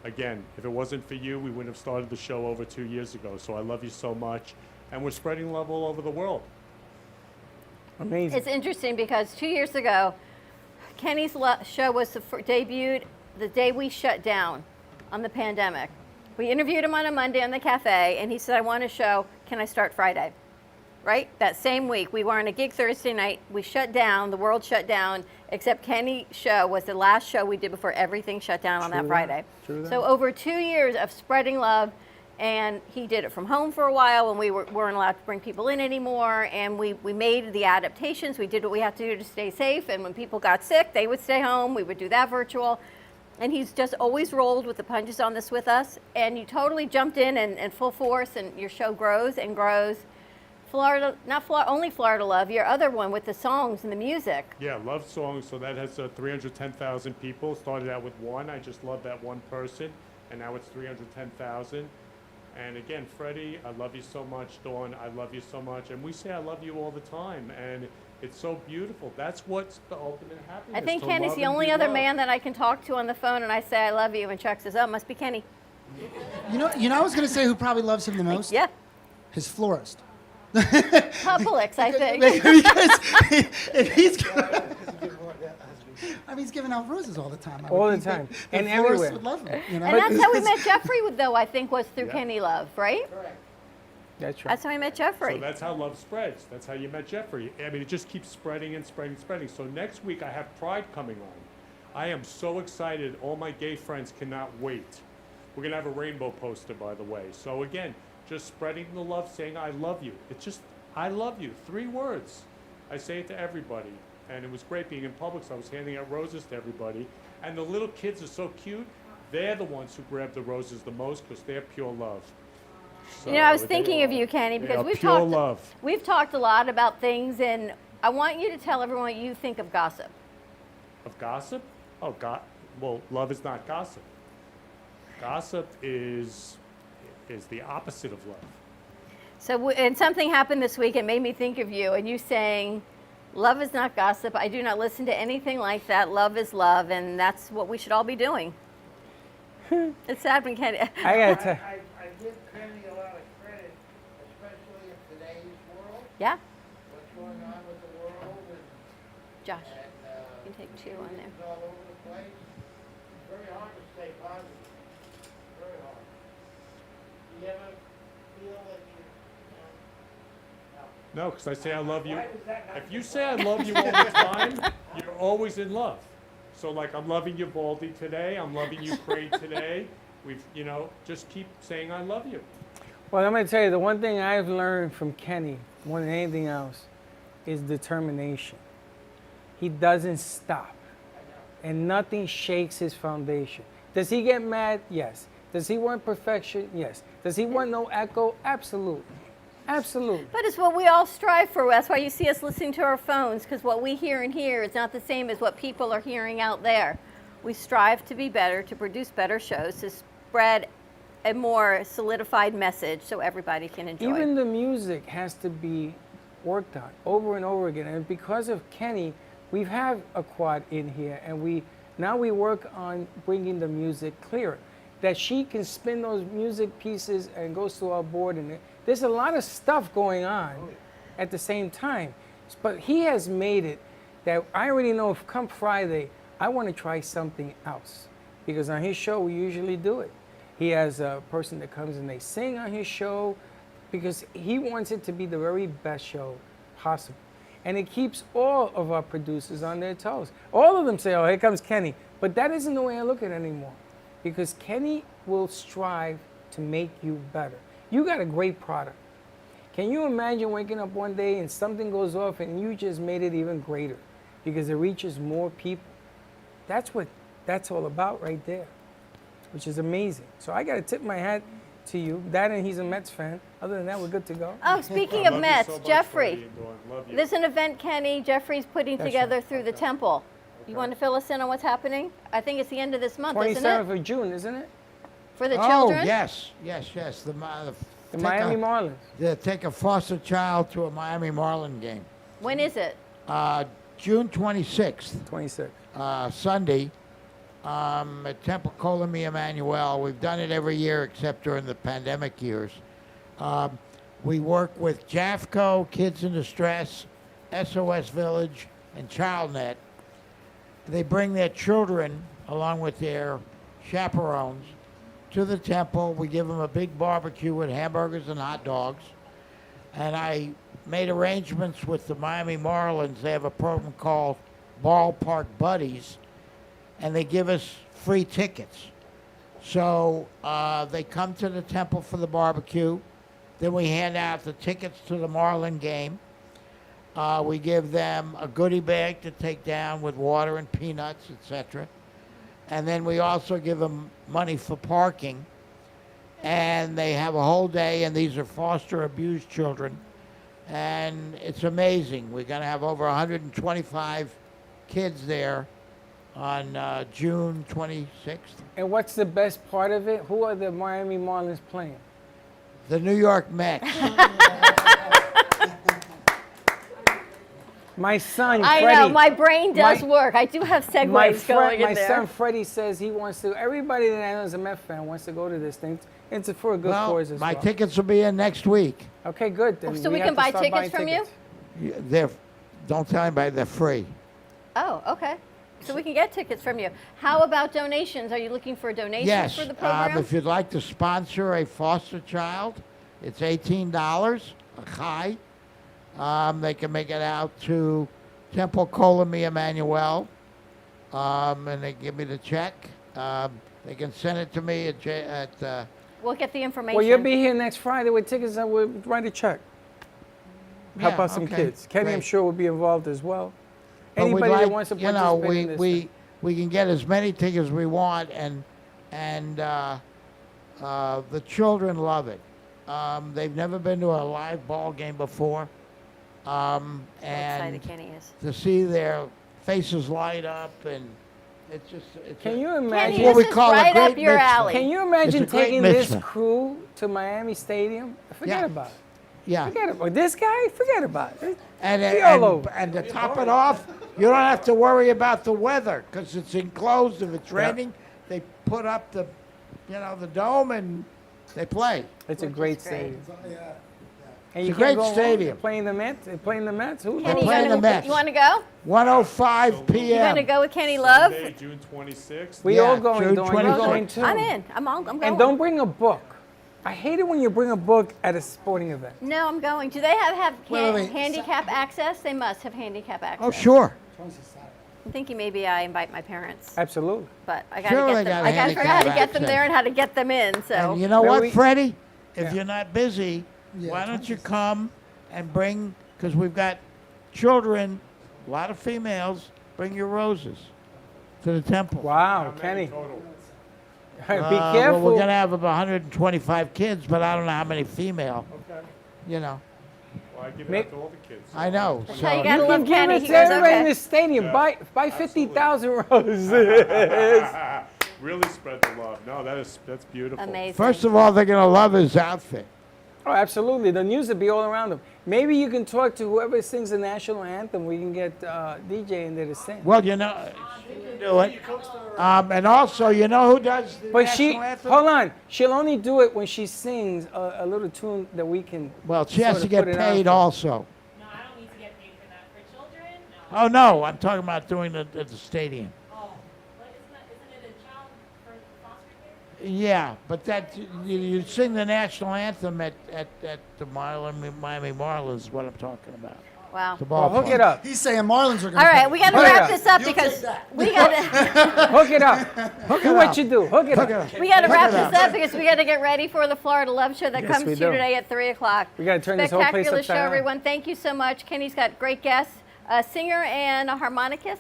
again, if it wasn't for you, we wouldn't have started the show over 2 years ago. So I love you so much. And we're spreading love all over the world. Amazing. It's interesting because 2 years ago, Kenny's show was debuted the day we shut down on the pandemic. We interviewed him on a Monday on the cafe, and he said, I want a show. Can I start Friday? Right? That same week. We were on a gig Thursday night. We shut down. The world shut down, except Kenny's show was the last show we did before everything shut down on that Friday. True that. So over 2 years of spreading love, and he did it from home for a while when we weren't allowed to bring people in anymore, and we made the adaptations. We did what we had to do to stay safe, and when people got sick, they would stay home. We would do that virtual. And he's just always rolled with the punches on this with us, and you totally jumped in full force, and your show grows and grows. Only Florida Love, your other one with the songs and the music. Yeah, love songs. So that has 310,000 people. Started out with one. I just love that one person. And now it's 310,000. And again, Freddie, I love you so much. Dawn, I love you so much. And we say I love you all the time. And it's so beautiful. That's what's the ultimate happiness. I think to Kenny's love the and only be other loved. man that I can talk to on the phone, and I say I love you, and Chuck says, oh, it must be Kenny. You know, I was going to say who probably loves him the most? Yeah. His florist. Publix, I think. Because if he's he's giving out roses all the time. I would All the think that time. the And florist everywhere. would love him, you know? And that's how we met Jeffrey, though, I think, was through Kenny Love, right? That's right. That's how I met Jeffrey. So that's how love spreads. That's how you met Jeffrey. I mean, it just keeps spreading and spreading and spreading. So next week I have Pride coming on. I am so excited. All my gay friends cannot wait. We're going to have a rainbow poster, by the way. So again, just spreading the love, saying I love you. It's just, I love you. 3 words. I say it to everybody. And it was great being in public, so I was handing out roses to everybody. And the little kids are so cute. They're the ones who grab the roses the most because they're pure love. So you know, I was thinking of you, Kenny, because we've talked a lot about things, and I want you to tell everyone what you think of gossip. Of gossip? Oh, well, love is not gossip. Gossip is the opposite of love. So, and something happened this week. It made me think of you, and you saying, "Love is not gossip. I do not listen to anything like that. Love is love, and that's what we should all be doing." It's sad when Kenny. I gotta tell. I give Kenny a lot of credit, especially in today's world. Yeah. What's going on with the world and Josh, you can take 2 on there. all over the place. It's very hard to stay positive. Very hard. Do you ever feel that you No, because I say I love you. If you say I love you all the time, you're always in love. So like, I'm loving you, Baldy, today. I'm loving you, Craig, today. We've, just keep saying I love you. Well, I'm going to tell you, the one thing I've learned from Kenny, more than anything else, is determination. He doesn't stop. And nothing shakes his foundation. Does he get mad? Yes. Does he want perfection? Yes. Does he want no echo? Absolutely. Absolutely. But it's what we all strive for. That's why you see us listening to our phones, because what we hear in here is not the same as what people are hearing out there. We strive to be better, to produce better shows, to spread a more solidified message so everybody can enjoy. Even the music has to be worked on over and over again. And because of Kenny, we've had a quad in here, and now we work on bringing the music clearer, that she can spin those music pieces and goes to our board, and there's a lot of stuff going on at the same time. But he has made it that I already know if come Friday, I want to try something else. Because on his show, we usually do it. He has a person that comes and they sing on his show because he wants it to be the very best show possible. And it keeps all of our producers on their toes. All of them say, oh, here comes Kenny. But that isn't the way I look at it anymore. Because Kenny will strive to make you better. You got a great product. Can you imagine waking up one day and something goes off and you just made it even greater because it reaches more people? That's what that's all about right there, which is amazing. So I got to tip my hat to you. That and he's a Mets fan. Other than that, we're good to go. Oh, speaking of Mets, so Jeffrey, there's an event Kenny Jeffrey's putting together through the Temple. You want to fill us in on what's happening? I think it's the end of this month, isn't it? 27th of June, isn't it? For the children? Oh, yes. The Miami Marlins. They take a foster child to a Miami Marlin game. When is it? June 26th. 26th. Sunday. At Temple Colony Emmanuel. We've done it every year except during the pandemic years. We work with JAFCO, Kids in Distress, SOS Village, and ChildNet. They bring their children along with their chaperones to the temple. We give them a big barbecue with hamburgers and hot dogs. And I made arrangements with the Miami Marlins. They have a program called Ballpark Buddies, and they give us free tickets. So they come to the temple for the barbecue. Then we hand out the tickets to the Marlin game. We give them a goodie bag to take down with water and peanuts, etc. And then we also give them money for parking. And they have a whole day, and these are foster abused children. And it's amazing. We're going to have over 125 kids there on June 26th. And what's the best part of it? Who are the Miami Marlins playing? The New York Mets. My son, I Freddie, know, my brain does work. I do have segues going in my there. son Freddie says he wants to, everybody that I know is a Met fan wants to go to this thing. It's for a good cause as well. My tickets will be in next week. Okay, good. Then So we can buy tickets from you? Don't tell anybody, they're free. Oh, okay. So we can get tickets from you. How about donations? Are you looking for donations Yes, for the program? if you'd like to sponsor a foster child, It's $18 a chai. They can make it out to Temple Colony Emmanuel, and they give me the check. They can send it to me at We'll get the information. Well, you'll be here next Friday with tickets and we'll write a check. Help out some kids. Kenny, I'm great. sure, will be involved as well. But we'd Anybody like, that wants to you know, participate in this. we can get as many tickets as we want, and the children love it. They've never been to a live ball game before, and excited Kenny is. to see their faces light up, and it's just Can you imagine? It's what we call right a up great your mitzvah. alley. Can you imagine It's a great taking this mitzvah. crew to Miami Stadium? Forget about it. Yeah. Forget about it. This guy, forget about it. And, Be all over. and to top it off, you don't have to worry about the weather because it's enclosed. If it's raining, they put up the dome and they play. It's a great stadium. And It's you a can't great go wrong. stadium. They're playing the Mets. They're playing the Mets. Who They're knows? playing the Mets. You want to go? 1:05 You p.m. going to go with Kenny Love? Sunday, June 26th. We Yeah, all going, June Dawn. You're 26th. going too. I'm in. I'm going. And don't bring a book. I hate it when you bring a book at a sporting event. No, I'm going. Do they have wait. handicap access? They must have handicap access. Oh, sure. I'm thinking maybe I invite my parents, Absolutely. but I got to Sure get they them. got I got to figure out how to handicap get them access. there and how to get them in. So And you know Well, what, we- Freddie? If Yeah. you're not busy, why don't you come and bring, because we've got children, a lot of females, bring your roses to the temple. Wow, Kenny. Be Well, careful. we're going to have about 125 kids, but I don't know how many female. Okay. You know. Well, I give Ma- it out to all the kids. I know. how you So gotta You love can give Kenny. it He to goes, everybody in okay. the stadium. Yeah. Buy 50,000 roses. Really spread the love. No, that's beautiful. Amazing. first of all, they're going to love his outfit. Oh, absolutely. The news will be all around them. Maybe you can talk to whoever sings the national anthem. We can get DJ in there to sing. Well, you know, she can do it. And also, you know who does the But she, national anthem? hold on, she'll only do it when she sings a little tune that we can. Well, she has sort to of get put it paid out. also. No, I don't need to get paid for that. For children, no. Oh, no, I'm talking about doing it at the stadium. Oh, but isn't it a child for foster care? Yeah, but that you sing the national anthem at the Miami Marlins is what I'm talking about. Wow. The Well, hook ballpark. it up. He's saying Marlins are going All right, we got to Hook it wrap up. this up because we got to. Hook it up. Do what you do. Hook it Hook up. it up. We got to Hook wrap it this up. up because we got to get ready for the Florida Love Show that Yes, comes we to you do. today at 3 o'clock. We gotta turn this whole place Spectacular upside show, down. everyone. Thank you so much. Kenny's got great guests, a singer and a harmonicist.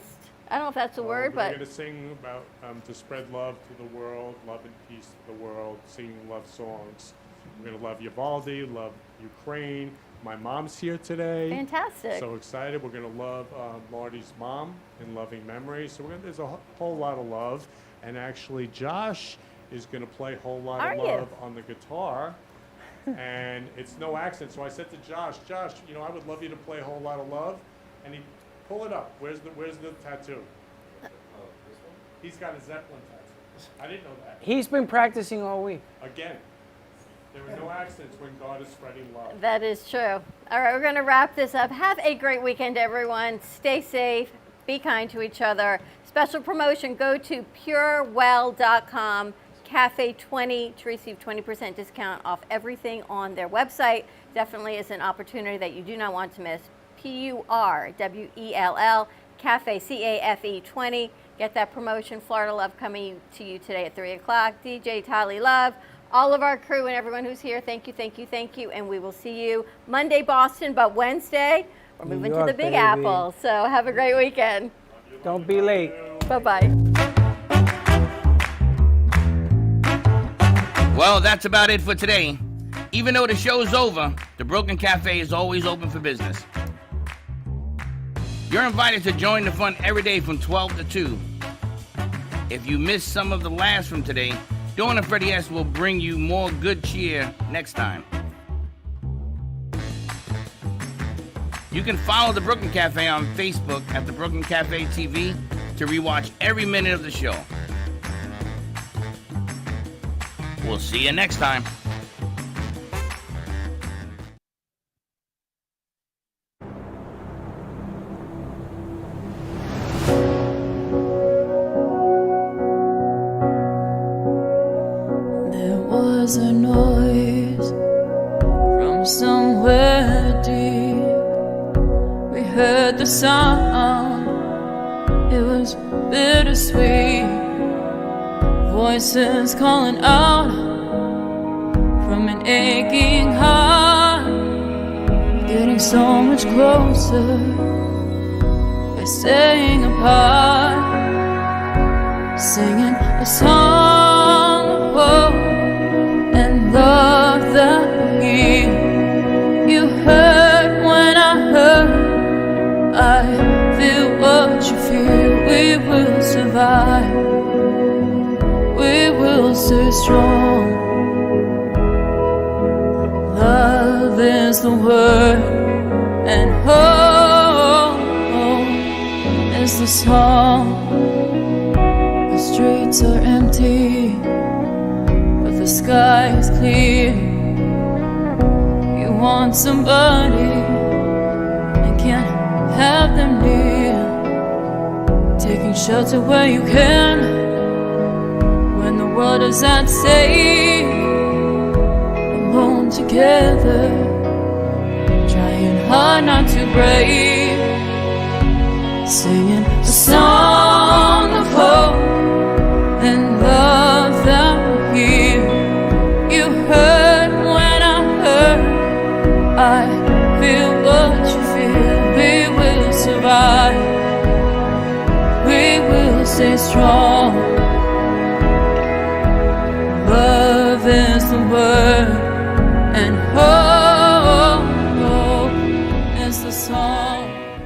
I don't know if that's a word, We're but going to sing about to spread love to the world, love and peace to the world, singing love songs. We're going to love Uvalde, love Ukraine. My mom's here today. fantastic. So excited. We're going to love Marty's mom in loving memory. So there's a whole lot of love. And actually, Josh is going to play Whole Lot Are of you? Love on the guitar. And it's no accent. So I said to Josh, you know, I would love you to play Whole Lot of Love. And he, pull it up. Where's the tattoo? He's got a Zeppelin tattoo. I didn't know that. He's been practicing all week. Again, there are no accents when God is spreading love. That is true. All right, we're going to wrap this up. Have a great weekend, everyone. Stay safe. Be kind to each other. Special promotion, go to purewell.com, Cafe 20 to receive 20% discount off everything on their website. Definitely is an opportunity that you do not want to miss. PURWELL, Cafe, CAFE 20. Get that promotion. Florida Love coming to you today at 3 o'clock. DJ Tali Love, all of our crew and everyone who's here, thank you, thank you, thank you. And we will see you Monday, Boston, but Wednesday, we're New moving to York, the Big baby. Apple. So have a great weekend. Don't be late. Bye-bye. Well, that's about it for today. Even though the show's over, the Brooklyn Cafe is always open for business. You're invited to join the fun every day from 12 to 2. If you missed some of the laughs from today, Dawn and Freddie S. will bring you more good cheer next time. You can follow the Brooklyn Cafe on Facebook at the Brooklyn Cafe TV to rewatch every minute of the show. We'll see you next time. There was a noise From somewhere deep, we heard the sound. It was bittersweet. Voices calling out from an aching heart, getting so much closer by staying apart, singing a song of hope and love that you heard when I heard. I feel what you feel. We will survive. We will stay strong. Love is the word, and hope is the song. The streets are empty, but the sky is clear. You want somebody and can't have them near. Taking shelter where you can when the world is at stake. Alone together, trying hard not to break. Singing a song of hope and love that will heal. You heard when I heard. I feel what you feel. We will survive. We will stay strong.